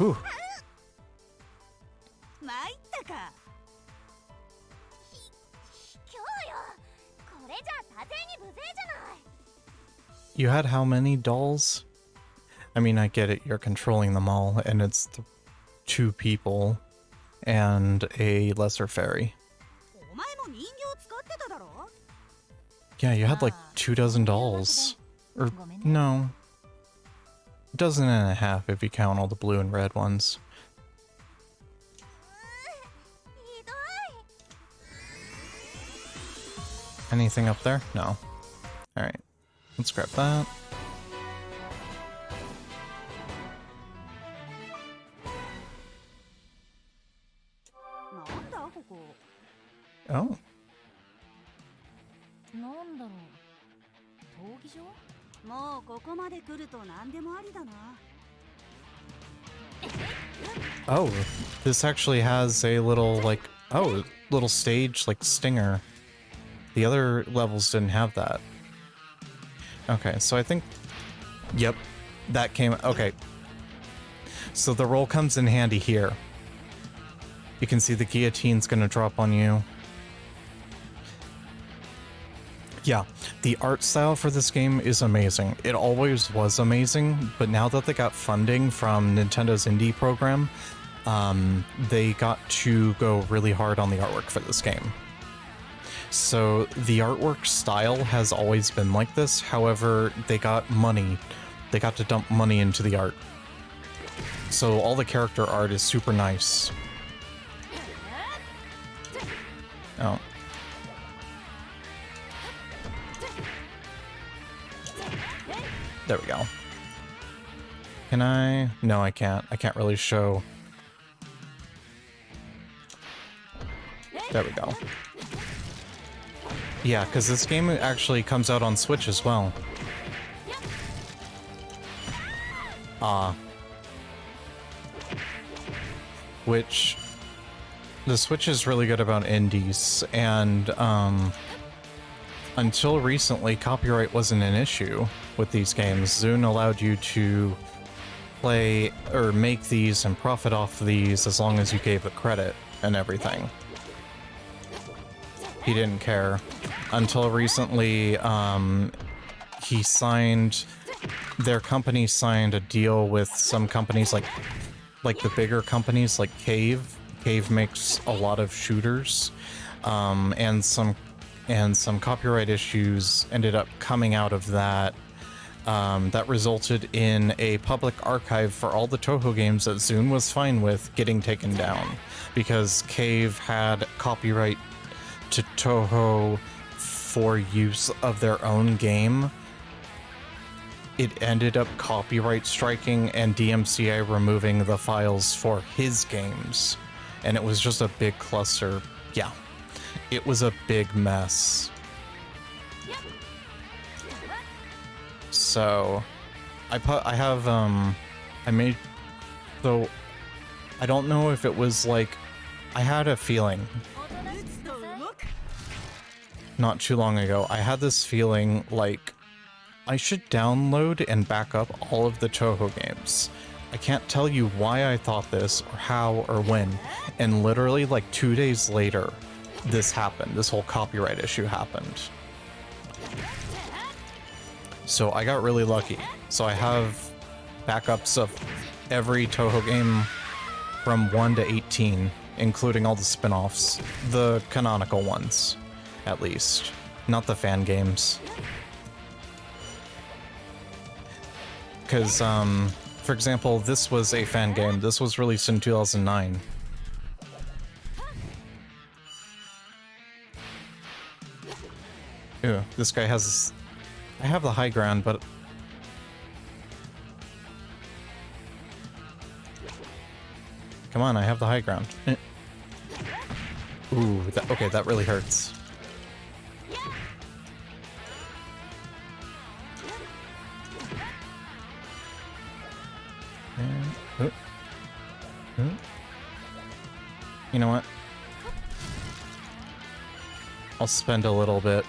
Ooh. 参ったか。今日よ。これじゃ多勢に無勢じゃない。 You had how many dolls? I mean, I get it, you're controlling them all, and it's 2 people and a lesser fairy. お前も人形使ってただろ。 Yeah, you had like 24 dolls. Or, no. A dozen and a half if you count all the blue and red ones. ひどい。 Anything up there? No. Alright. Let's grab that. Oh. なんだろう。闘技場？もうここまで来ると何でもありだな。 Oh, this actually has a little, like, oh, little stage, like, stinger. The other levels didn't have that. Okay, so I think... Yep, that came... Okay. So the roll comes in handy here. You can see the guillotine's gonna drop on you. Yeah, the art style for this game is amazing. It always was amazing, but now that they got funding from Nintendo's indie program, they got to go really hard on the artwork for this game. So the artwork style has always been like this, however, they got money. They got to dump money into the art. So all the character art is super nice. Oh. There we go. Can I? No, I can't. I can't really show. There we go. Yeah, because this game actually comes out on Switch as well. Which... The Switch is really good about indies, and, until recently, copyright wasn't an issue with these games. Zune allowed you to play, or make these and profit off these as long as you gave the credit and everything. He didn't care. Until recently, he signed... Their company signed a deal with some companies like the bigger companies like Cave. Cave makes a lot of shooters, and some copyright issues ended up coming out of that. That resulted in a public archive for all the Toho games that Zune was fine with getting taken down, because Cave had copyright to Toho for use of their own game. it ended up copyright striking and DMCA removing the files for his games. And it was just a big cluster. Yeah, it was a big mess. So I don't know if it was like, I had a feeling not too long ago, I had this feeling like I should download and back up all of the Toho games. I can't tell you why I thought this or how or when, and literally like 2 days later this happened. This whole copyright issue happened. So I got really lucky. So I have backups of every Toho game from 1 to 18, including all the spin-offs. The canonical ones, at least. Not the fan games. Because, for example, this was a fan game. This was released in 2009. Ew, this guy has... I have the high ground, but... Come on, I have the high ground. Ooh, okay, that really hurts. You know what? I'll spend a little bit.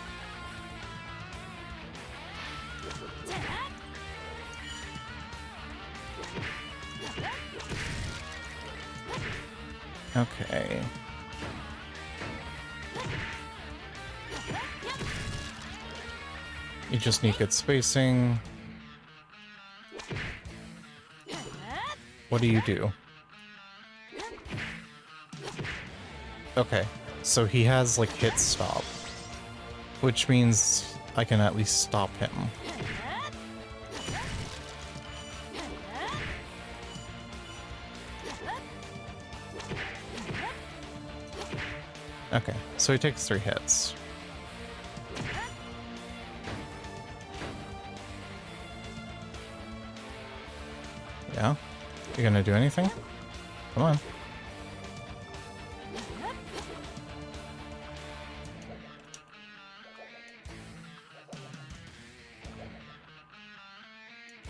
Okay. You just need good spacing. What do you do? Okay, so he has like hit stop, which means I can at least stop him. Okay, so he takes 3 hits. Yeah? You gonna do anything? Come on.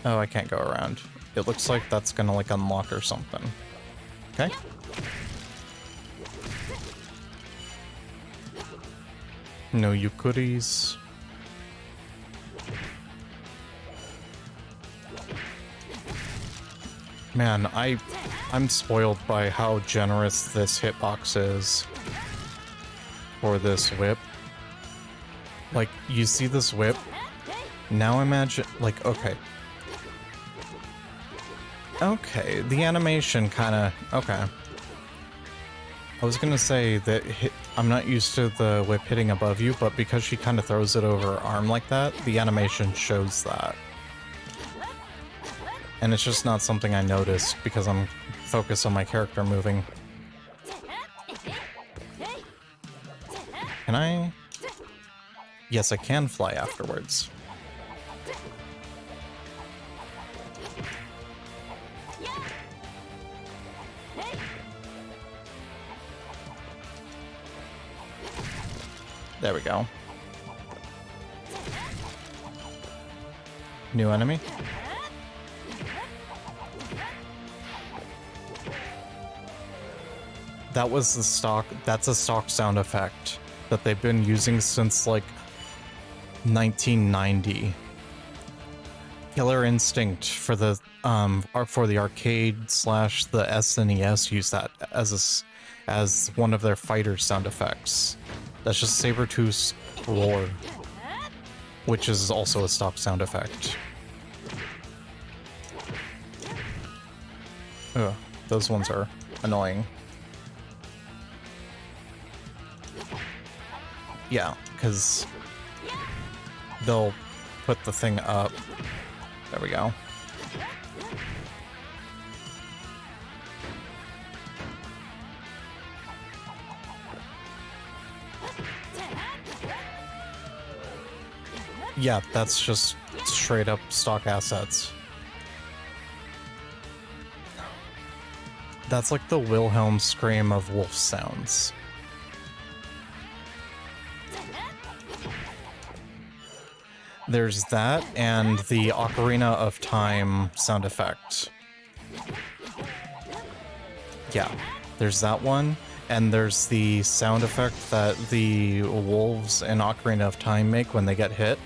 Oh, I can't go around. It looks like that's gonna like unlock or something. Okay. No Yukuris. Man, I'm spoiled by how generous this hitbox is for this whip. Like, you see this whip? Now imagine, like, okay. Okay, the animation kinda, okay. I was gonna say that I'm not used to the whip hitting above you, but because she kinda throws it over her arm like that, the animation shows that. And it's just not something I noticed because I'm focused on my character moving. Can I? Yes, I can fly afterwards. There we go. New enemy? That was the stock, that's a stock sound effect that they've been using since like 1990. Killer Instinct for the arcade slash the SNES used that as one of their fighter sound effects. That's just Sabertooth's roar, which is also a stock sound effect. Ugh, those ones are annoying. Yeah, because they'll put the thing up. There we go. Yeah, that's just straight up stock assets. That's like the Wilhelm scream of wolf sounds. There's that and the Ocarina of Time sound effect. Yeah, there's that one, and there's the sound effect that the wolves in Ocarina of Time make when they get hit.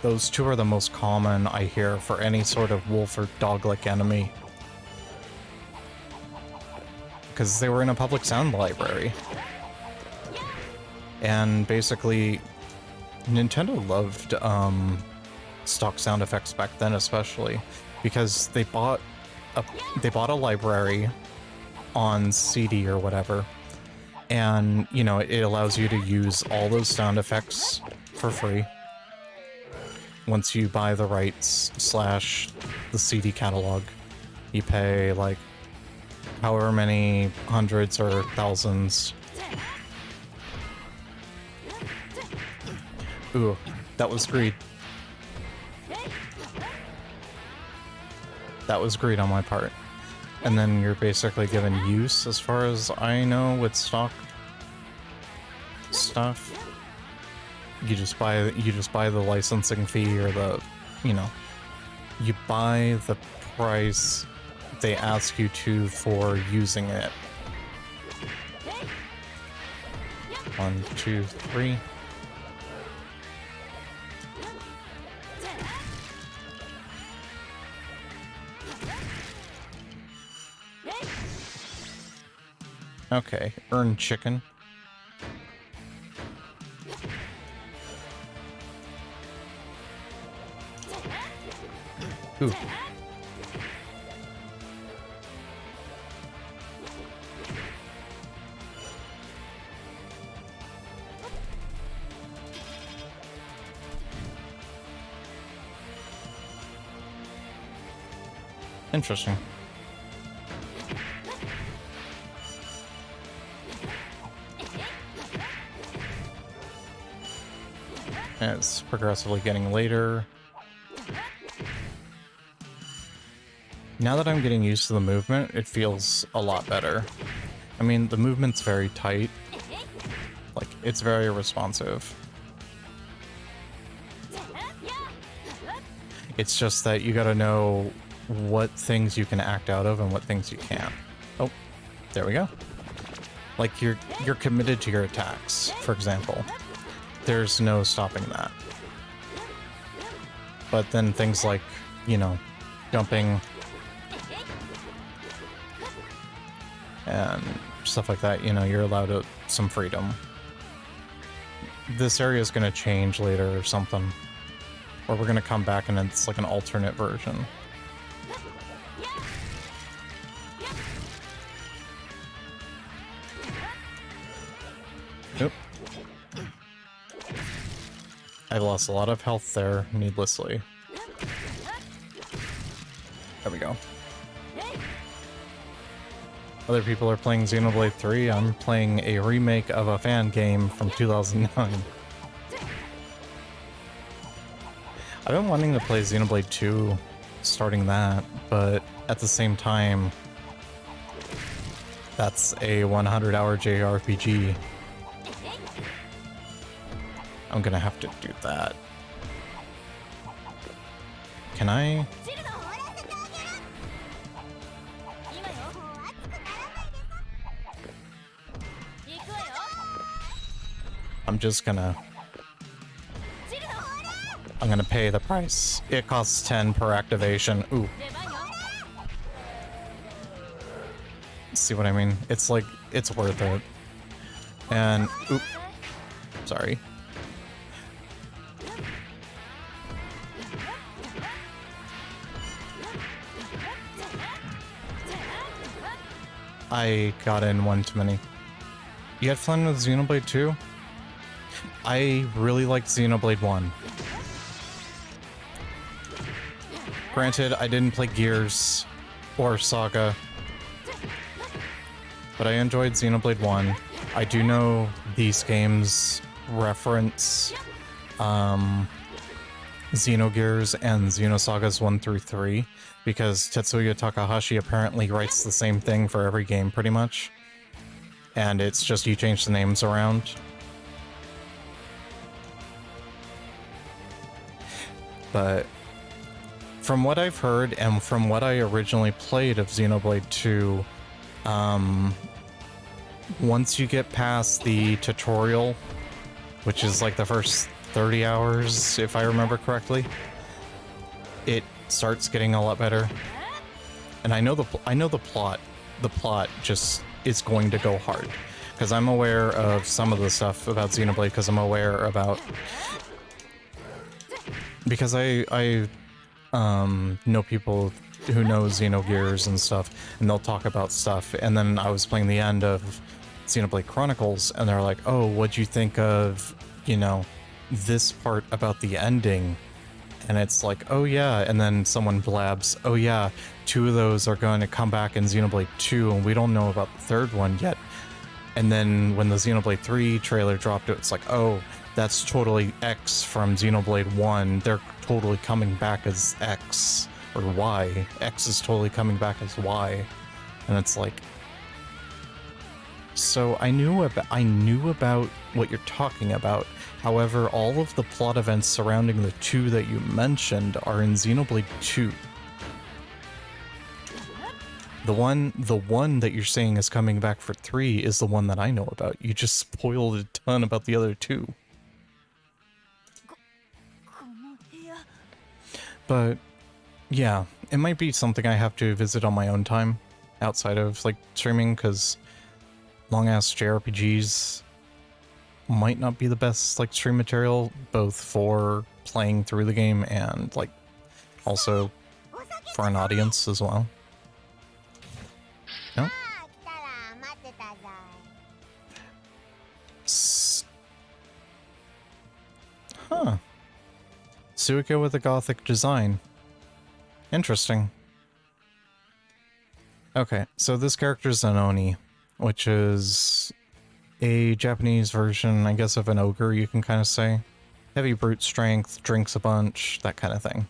Those two are the most common I hear for any sort of wolf or dog-like enemy. Because they were in a public sound library. And basically, Nintendo loved stock sound effects back then, especially because they bought a library on CD or whatever, and you know it allows you to use all those sound effects for free once you buy the rights / the CD catalog. You pay like however many hundreds or thousands. Ooh, that was greed. That was greed on my part. And then you're basically given use, as far as I know, with stock stuff. You just buy the licensing fee, or the, you know, you buy the price they ask you to for using it. 1, 2, 3. Okay, earn chicken. Ooh. Interesting. It's progressively getting later. Now that I'm getting used to the movement, it feels a lot better. I mean, the movement's very tight. Like, it's very responsive. It's just that you gotta know what things you can act out of and what things you can't. Oh, there we go. Like, you're committed to your attacks, for example. There's no stopping that. But then things like, you know, jumping and stuff like that, you know, you're allowed some freedom. This area is going to change later or something. Or we're going to come back and it's like an alternate version. Nope. I lost a lot of health there, needlessly. There we go. Other people are playing Xenoblade 3. I'm playing a remake of a fan game from 2009. I've been wanting to play Xenoblade 2, starting that, but at the same time, that's a 100-hour JRPG. I'm gonna have to do that. Can I? I'm gonna pay the price. It costs 10 per activation. Ooh. See what I mean? It's like, it's worth it. And, oop. Sorry. I got in one too many. You had fun with Xenoblade 2? I really liked Xenoblade 1. Granted, I didn't play Gears or Saga, but I enjoyed Xenoblade 1. I do know these games reference Xenogears and Xenosagas 1 through 3, because Tetsuya Takahashi apparently writes the same thing for every game pretty much. And it's just you change the names around. But from what I've heard and from what I originally played of Xenoblade 2, once you get past the tutorial, which is like the first 30 hours, if I remember correctly, it starts getting a lot better. And I know the plot. The plot just is going to go hard, because I'm aware of some of the stuff about Xenoblade, because I'm aware about, because I know people who know Xenogears and stuff, and they'll talk about stuff. And then I was playing the end of Xenoblade Chronicles, and they're like, "Oh, what'd you think of, you know, this part about the ending?" And it's like, "Oh yeah," and then someone blabs, "Oh yeah, 2 of those are going to come back in Xenoblade 2, and we don't know about the 3rd one yet." And then when the Xenoblade 3 trailer dropped, it's like, "Oh, that's totally X from Xenoblade 1. They're totally coming back as X, or Y. X is totally coming back as Y." And it's like, so I knew about what you're talking about. However, all of the plot events surrounding the 2 that you mentioned are in Xenoblade 2. The one that you're saying is coming back for 3 is the one that I know about. You just spoiled a ton about the other 2. But yeah, it might be something I have to visit on my own time outside of like streaming, because long-ass JRPGs might not be the best like stream material, both for playing through the game and like also for an audience as well. No? Huh. Suika with a gothic design. Interesting. Okay, so this character's an Oni, which is a Japanese version, I guess, of an ogre, you can kind of say. Heavy brute strength, drinks a bunch, that kind of thing.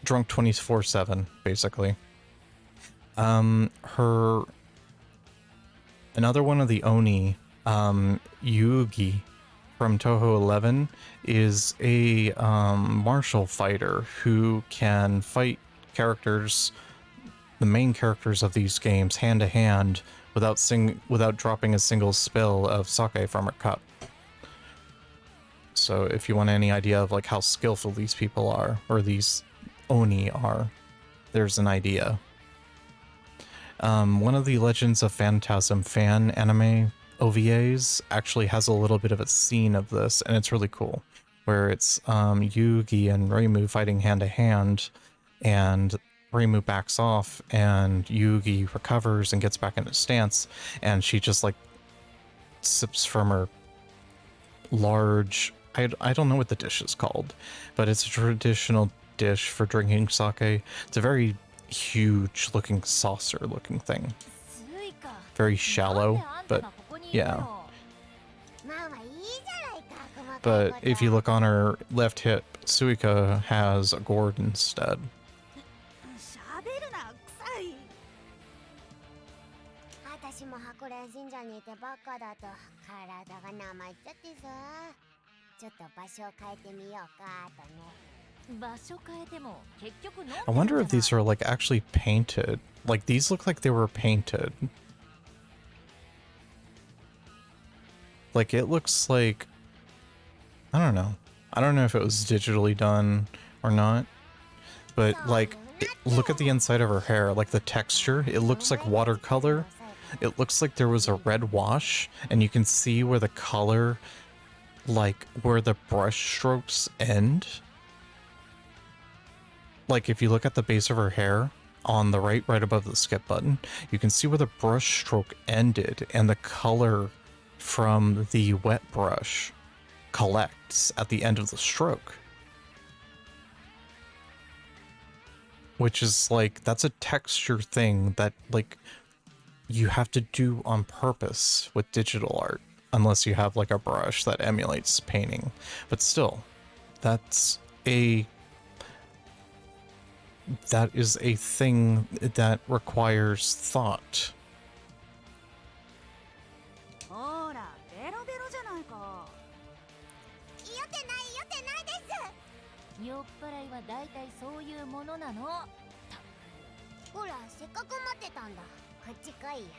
Drunk 24/7, basically. Another one of the Oni, Yugi from Toho 11, is a martial fighter who can fight characters, the main characters of these games, hand to hand without dropping a single spill of sake from her cup. So if you want any idea of like how skillful these people are, or these Oni are, there's an idea. One of the Legends of Phantasm fan anime OVAs actually has a little bit of a scene of this, and it's really cool, where it's Yugi and Reimu fighting hand to hand, and Reimu backs off, and Yugi recovers and gets back into stance, and she just like sips from her large, I don't know what the dish is called, but it's a traditional dish for drinking sake. It's a very huge looking saucer looking thing. Very shallow, but yeah. But if you look on her left hip, Suika has a gourd instead. I wonder if these are like actually painted. Like these look like they were painted. Like it looks like, I don't know. I don't know if it was digitally done or not. But like, look at the inside of her hair, like the texture, it looks like watercolor. It looks like there was a red wash, and you can see where the color, like where the brush strokes end. Like if you look at the base of her hair on the right above the skip button, you can see where the brush stroke ended, and the color from the wet brush collects at the end of the stroke. Which is like, that's a texture thing that like you have to do on purpose with digital art. unless you have like a brush that emulates painting. But still, that is a thing that requires thought. ほらベロベロじゃないか。酔ってないです。酔っ払いはだいたいそういうものなの。ほらせっかく待ってたんだ。こっち来いや。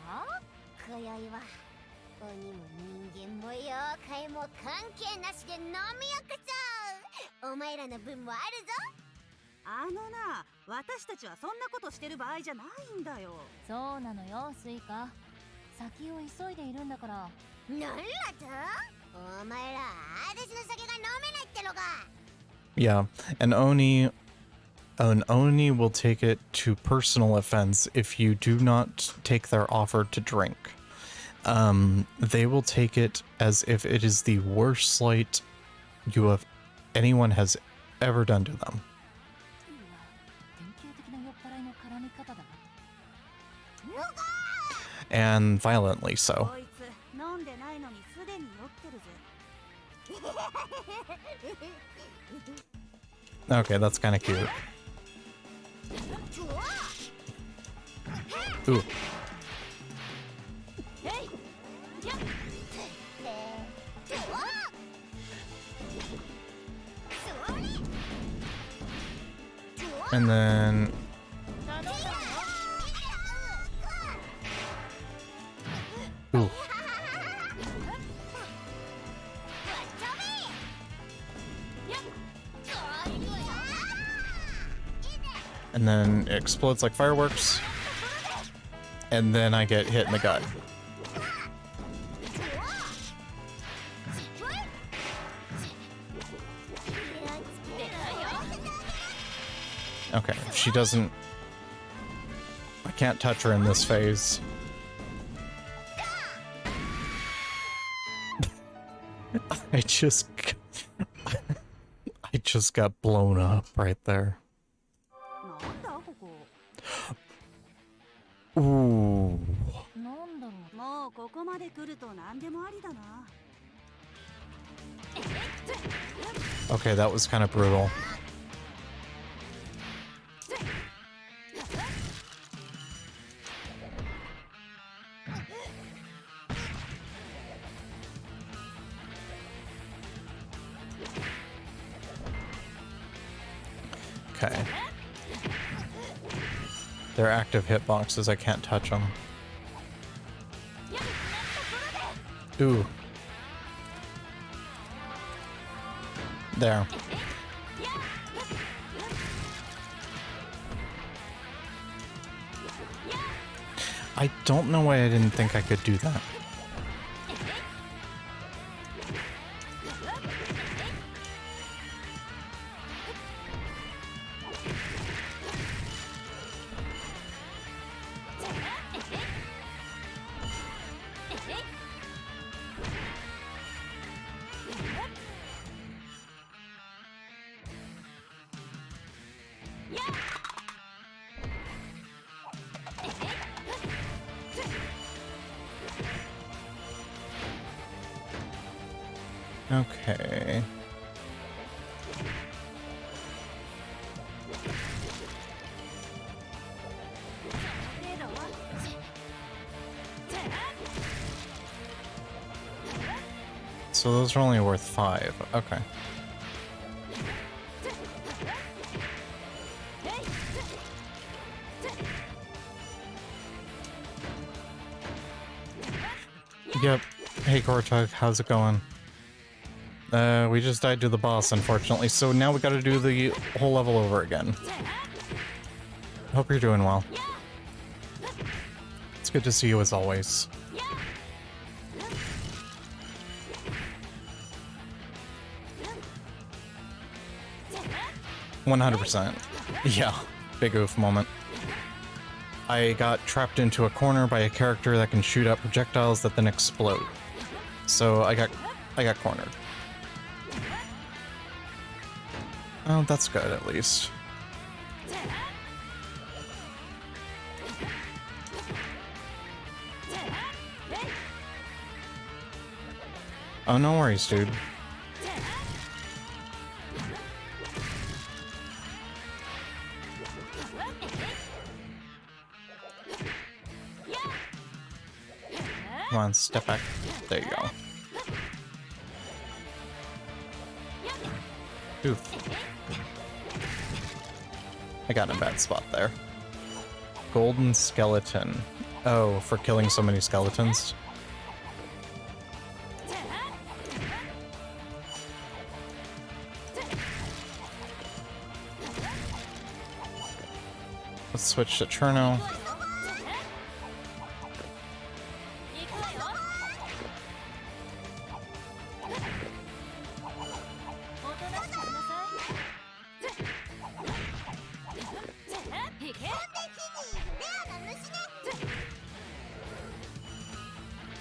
は？今宵は鬼も人間も妖怪も関係なしで飲みよくぞ。お前らの分もあるぞ。あのな、私たちはそんなことしてる場合じゃないんだよ。そうなのよ、スイカ。先を急いでいるんだから。なんらと？お前ら、私の酒が飲めないってのか。Yeah, an Oni will take it to personal offense if you do not take their offer to drink. They will take it as if it is the worst slight anyone has ever done to them. And violently so. こいつ飲んでないのにすでに酔ってるぜ。Okay, that's kind of cute. Ooh. And then... Ooh. And then it explodes like fireworks. And then I get hit in the gut. Okay, she doesn't... I can't touch her in this phase. I just got blown up right there. なんだここ。Ooh. なんだろう。もうここまで来ると何でもありだな。Okay, that was kind of brutal. Okay. They're active hitboxes, I can't touch them. Ooh. There. I don't know why I didn't think I could do that. Okay. So those are only worth 5. Okay. Yep. Hey Kortug, how's it going? We just died to the boss, unfortunately, so now we gotta do the whole level over again. Hope you're doing well. It's good to see you as always. %. Yeah, big oof moment. I got trapped into a corner by a character that can shoot out projectiles that then explode. So I got cornered. Oh, that's good at least. Oh, no worries, dude. Come on, step back. There you go. Oof. I got in a bad spot there. Golden skeleton. Oh, for killing so many skeletons. Let's switch to Cherno.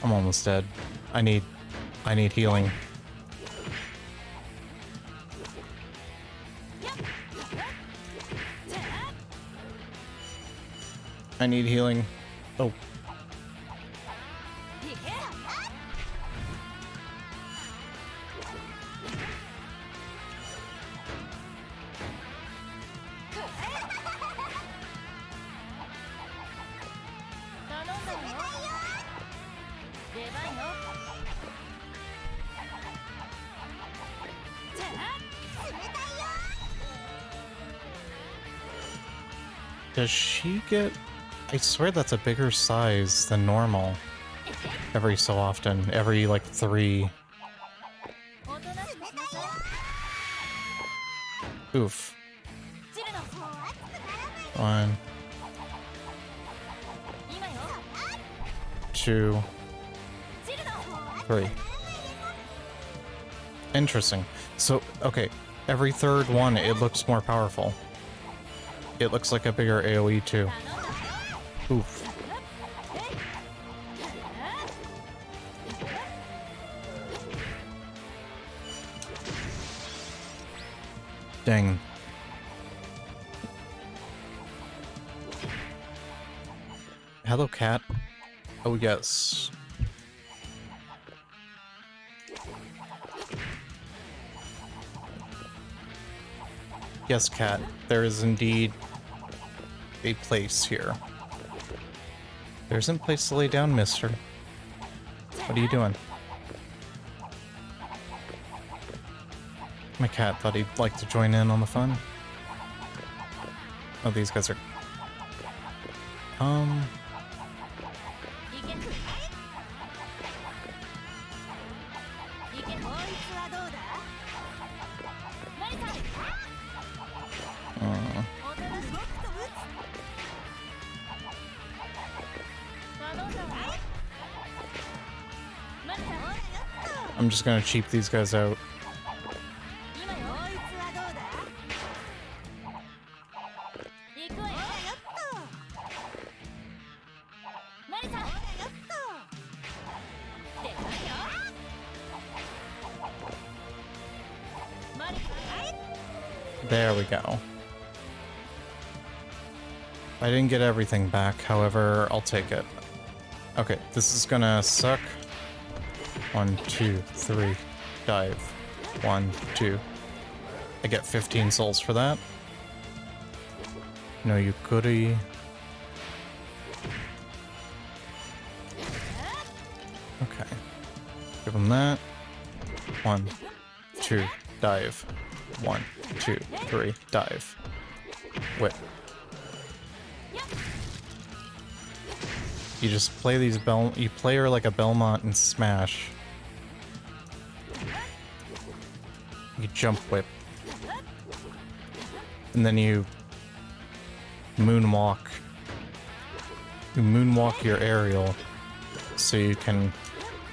I'm almost dead. I need healing. I need healing. Oh. Does she get... I swear that's a bigger size than normal. Every so often. Every, like, 3. Oof. 1. 2. 3. Interesting. So, okay. Every third one, it looks more powerful. It looks like a bigger AoE too. Oof. Dang. Hello, cat. Oh, yes. Yes, cat. There is indeed a place here. There isn't a place to lay down, mister. What are you doing? My cat thought he'd like to join in on the fun. Oh, these guys are... I'm just gonna cheap these guys out. There we go. I didn't get everything back, however, I'll take it. Okay, this is gonna suck. 1, 2, 3, dive. 1, 2. I get 15 souls for that. No Yukuri. Okay. Give him that. 1, 2, dive. 1, 2, 3, dive. Whip. You just play these you play her like a Belmont and smash. You jump whip. And then you moonwalk. You moonwalk your aerial so you can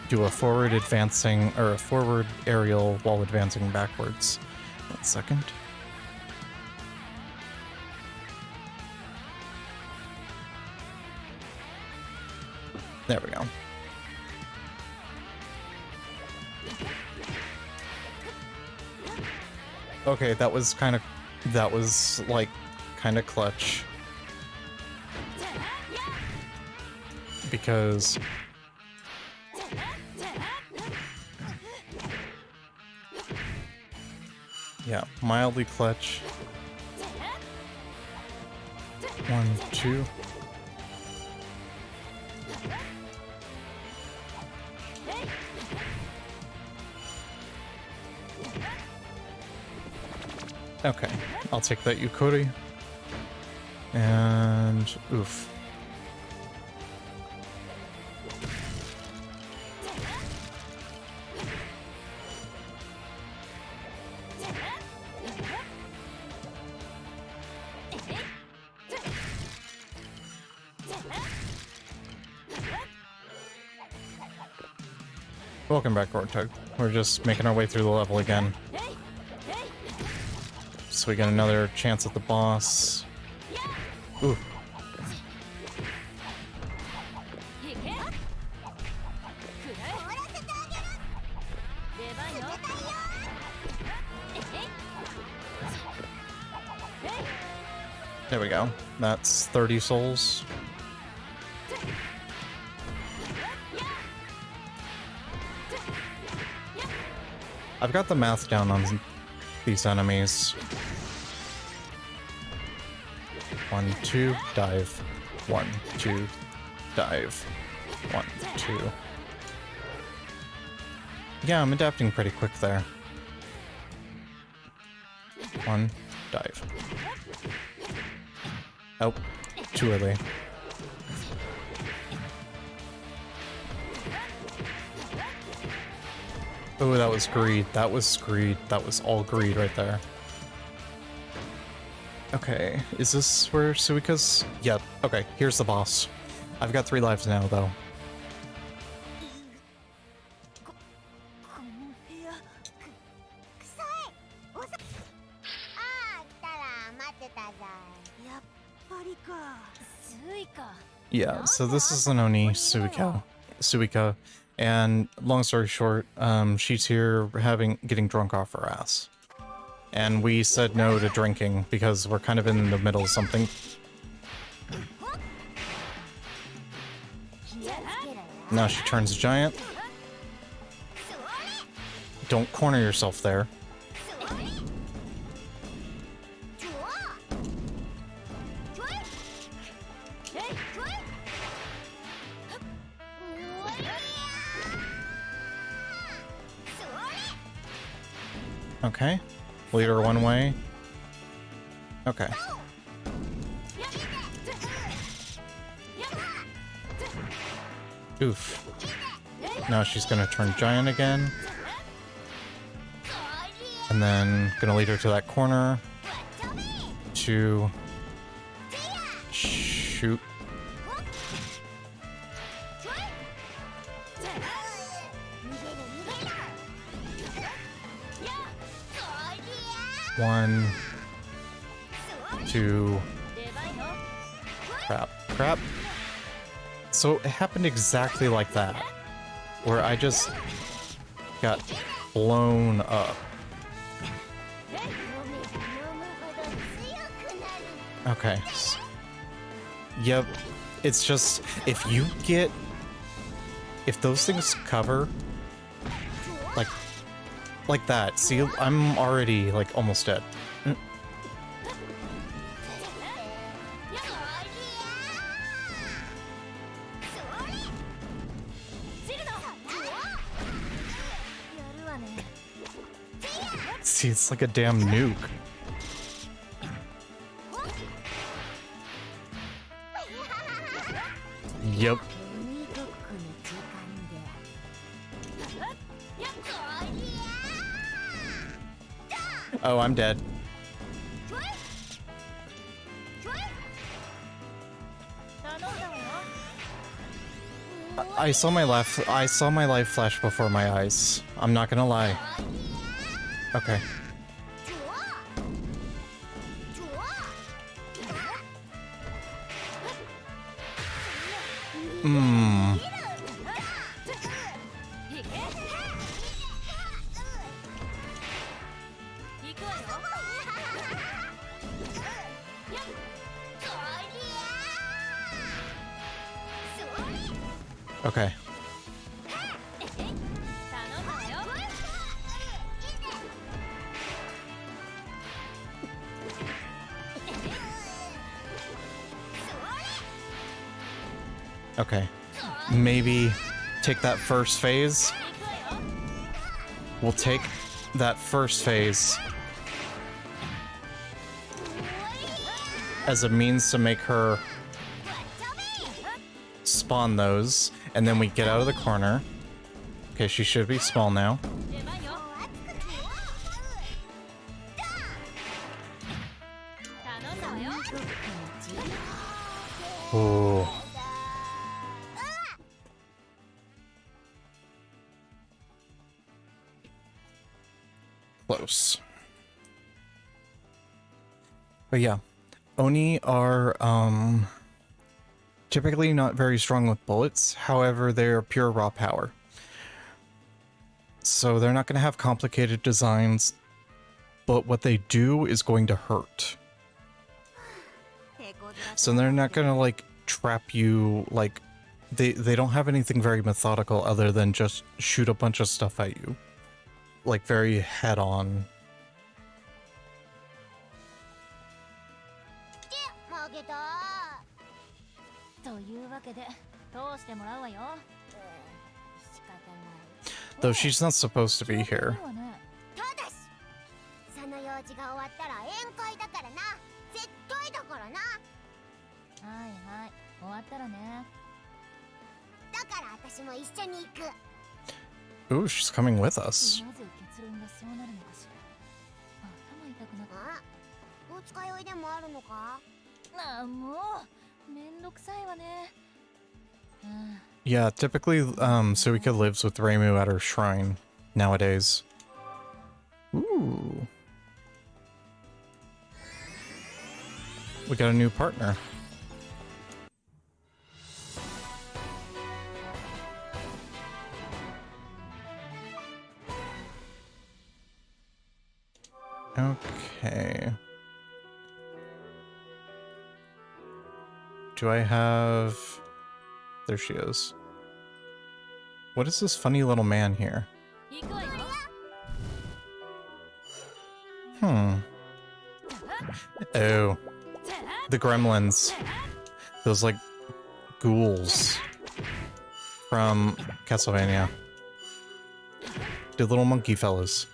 do a forward advancing or a forward aerial while advancing backwards. 1 second. There we go. Okay, that was like kind of clutch. Yeah, mildly clutch. 1, 2. Okay, I'll take that Yukori. And oof. Welcome back, Ortug. We're just making our way through the level again. So we get another chance at the boss. Ooh. There we go. That's 30 souls. I've got the math down on these enemies. 1, 2, dive. 1, 2, dive. 1, 2. Yeah, I'm adapting pretty quick there. 1, dive. Oh, too early. Oh, that was greed. That was greed. That was all greed right there. Okay, is this where Suika's? Yep. Okay, here's the boss. I've got 3 lives now, though. この部屋臭いおさああ来たら待ってたぞやっぱりかスイカ Yeah, so this is an Oni Suika, and long story short, she's here getting drunk off her ass. And we said no to drinking because we're kind of in the middle of something. Now she turns giant. Don't corner yourself there. Okay. Lead her one way. Okay. Oof. Now she's gonna turn giant again. And then gonna lead her to that corner to shoot. One, 2, crap. So it happened exactly like that, where I just got blown up. Okay. Yep. It's just, if those things cover, like that. See, I'm already, like, almost dead. See, it's like a damn nuke. Yep. Oh, I'm dead. I saw my life flash before my eyes. I'm not gonna lie. Okay. Okay. Okay. Maybe take that first phase. We'll take that first phase as a means to make her spawn those, and then we get out of the corner. Okay, she should be small now. Ooh. Close. But yeah, Oni are typically not very strong with bullets. However, they're pure raw power. So they're not going to have complicated designs, but what they do is going to hurt. So they're not going to like trap you, like they don't have anything very methodical other than just shoot a bunch of stuff at you. Like very head on. Though she's not supposed to be here. Ooh, she's coming with us. Yeah, typically, Suika lives with Reimu at her shrine nowadays. Ooh. We got a new partner. Okay. Do I have... There she is. What is this funny little man here? Oh. The gremlins. Those, like, ghouls from Castlevania. The little monkey fellas.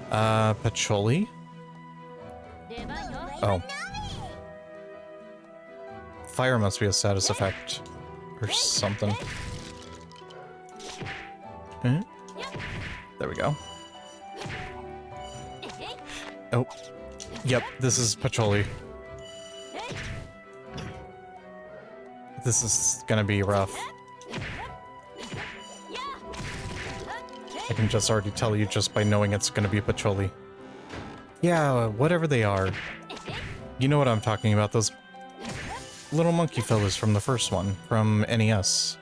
Patchouli? Oh. Fire must be a status effect. Or something. There we go. Oh. Yep, this is Patchouli. This is gonna be rough. I can just already tell you just by knowing it's gonna be Patchouli. Yeah, whatever they are. You know what I'm talking about, those little monkey fellas from the first one, from NES.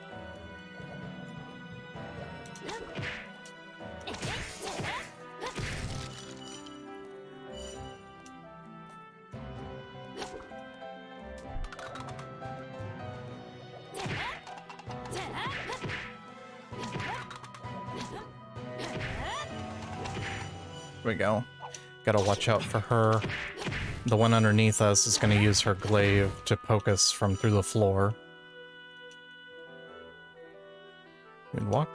There we go. Gotta watch out for her. The one underneath us is gonna use her glaive to poke us from through the floor. Moonwalk.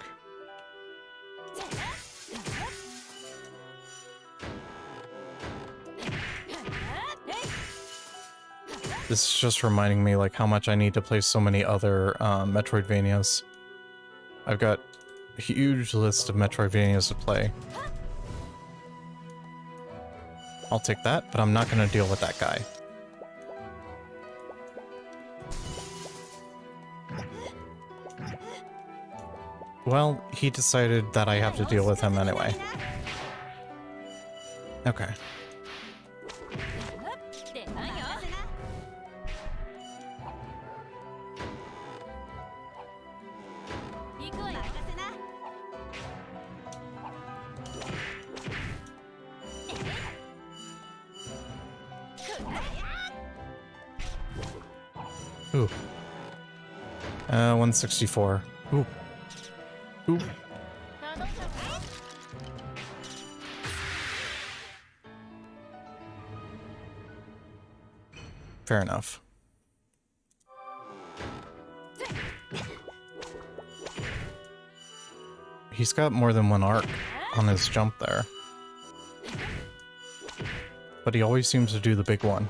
This is just reminding me like how much I need to play so many other Metroidvanias. I've got a huge list of Metroidvanias to play. I'll take that, but I'm not going to deal with that guy. Well, he decided that I have to deal with him anyway. Okay. Ooh. 164. Ooh. Ooh. Fair enough. He's got more than one arc on his jump there. But he always seems to do the big one.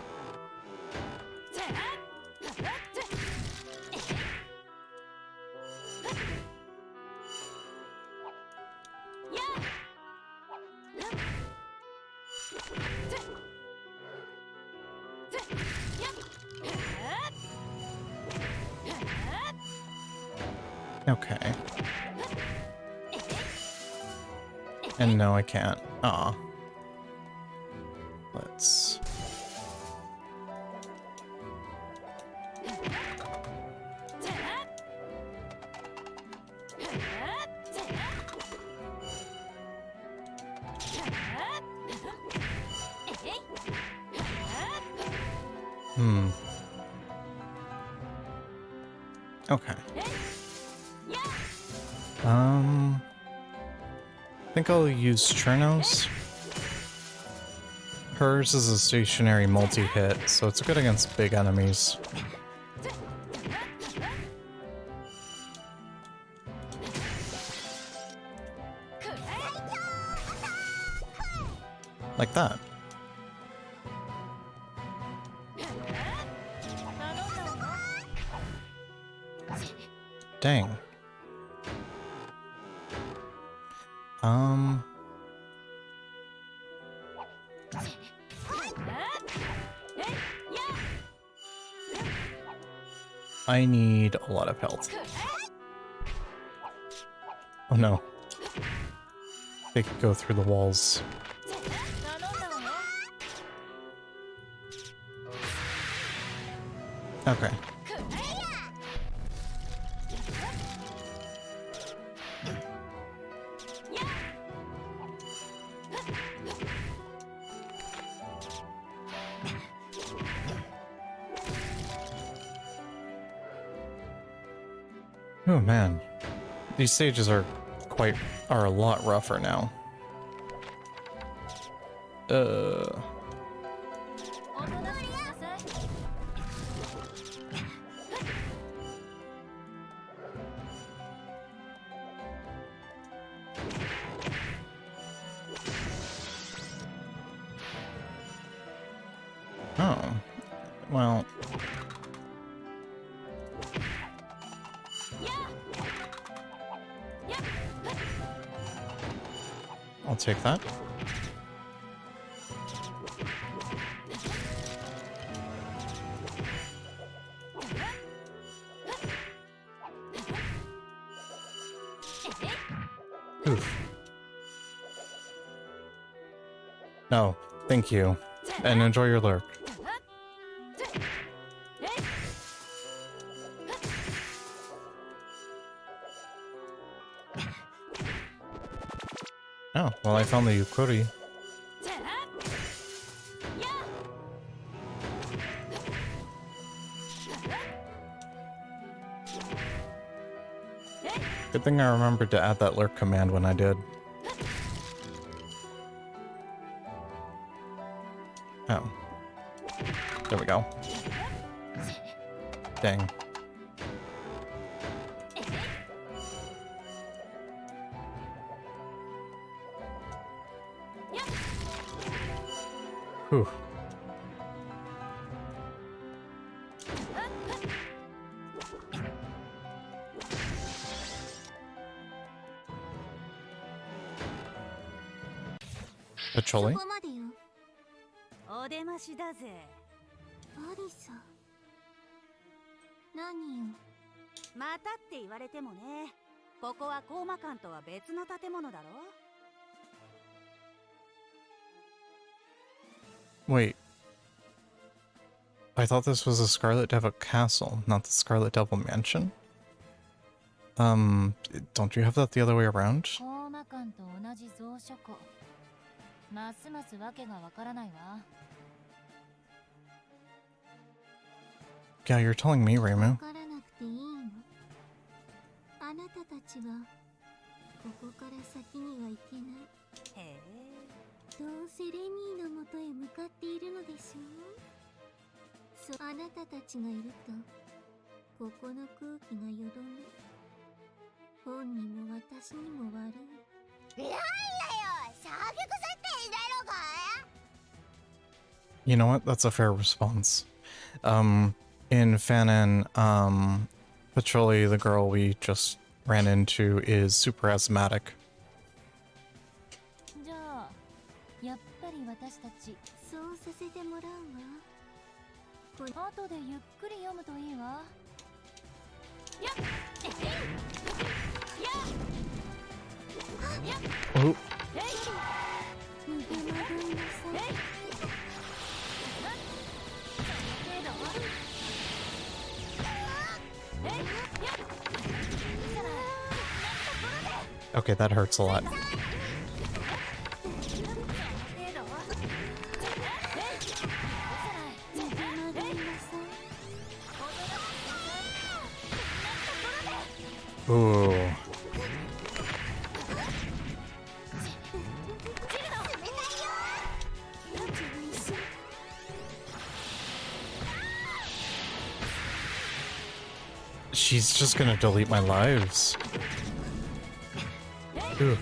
Okay. And no, I can't. Aw. Let's... Okay. I think I'll use Chernos. Hers is a stationary multi-hit, so it's good against big enemies. Like that. Dang. I need a lot of health. Oh no. They could go through the walls. Okay. Oh man, these stages are a lot rougher now. Oh, well. I'll take that. Oof. No, thank you. And enjoy your lurk. Oh, well, I found the Yukuri. Good thing I remembered to add that lurk command when I did. Oh. There we go. Dang. Whew. Patrolling? こまでよ。お出ましだぜ。アリサ。何よ。またって言われてもね。ここはコーマ館とは別の建物だろ。Wait. I thought this was the Scarlet Devil Castle, not the Scarlet Devil Mansion? Don't you have that the other way around? コーマ館と同じ蔵書庫。ますますわけがわからないわ。Yeah, you're telling me, Reimu. わからなくていいの。あなたたちはここから先には行けない。へえ。どうせレミーのもとへ向かっているのでしょう。あなたたちがいるとここの空気がよどむ。本にも私私にも悪い。いやいやよ、騒ぎくさっていないのかい。 You know what? That's a fair response. In Fanon, Patrolli, the girl we just ran into, is super asthmatic. じゃあやっぱり私たちそうさせてもらうわ。これ後でゆっくり読むといいわ。やっOh. Okay, that hurts a lot. Ooh. She's just gonna delete my lives. Ooh.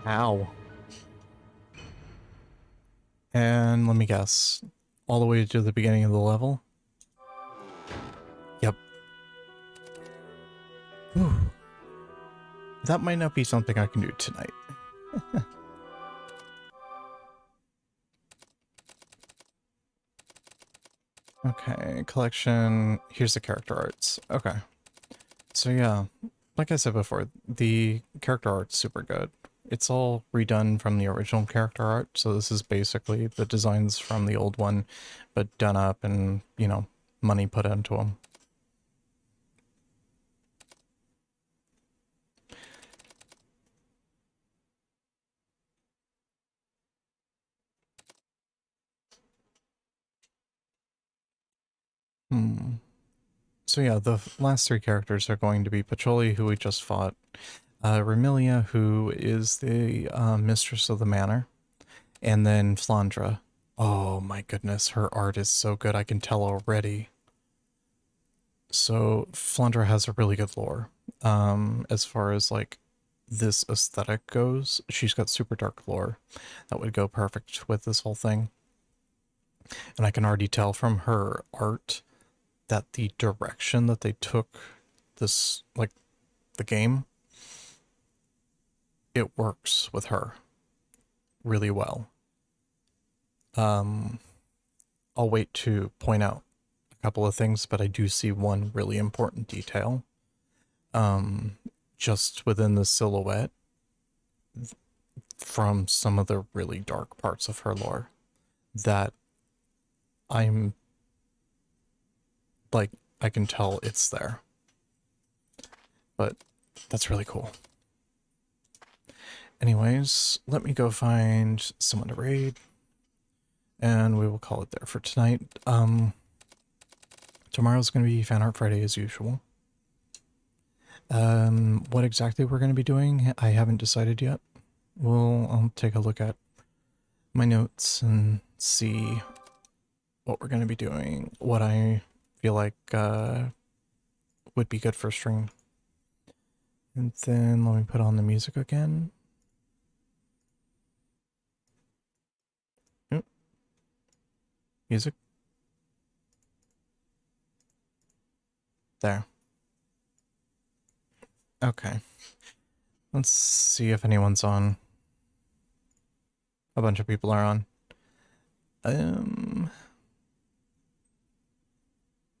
Ow. And let me guess. All the way to the beginning of the level? Yep. Whew. That might not be something I can do tonight. Okay, collection. Here's the character arts. Okay. So yeah, like I said before, the character art's super good. It's all redone from the original character art, so this is basically the designs from the old one, but done up and, you know, money put into them. So yeah, the last three characters are going to be Pacioli, who we just fought, Remilia, who is the mistress of the manor, and then Flandra. Oh my goodness, her art is so good, I can tell already. So Flandra has a really good lore. As far as like this aesthetic goes, she's got super dark lore that would go perfect with this whole thing. And I can already tell from her art that the direction that they took this, like, the game, it works with her really well. I'll wait to point out a couple of things, but I do see one really important detail. Just within the silhouette from some of the really dark parts of her lore that I'm like, I can tell it's there. But that's really cool. Anyways, let me go find someone to raid. And we will call it there for tonight. Tomorrow's going to be Fan Art Friday as usual. What exactly we're going to be doing, I haven't decided yet. I'll take a look at my notes and see what we're going to be doing, what I feel like would be good for stream. And then let me put on the music again. Yep. Music. There. Okay. Let's see if anyone's on. A bunch of people are on.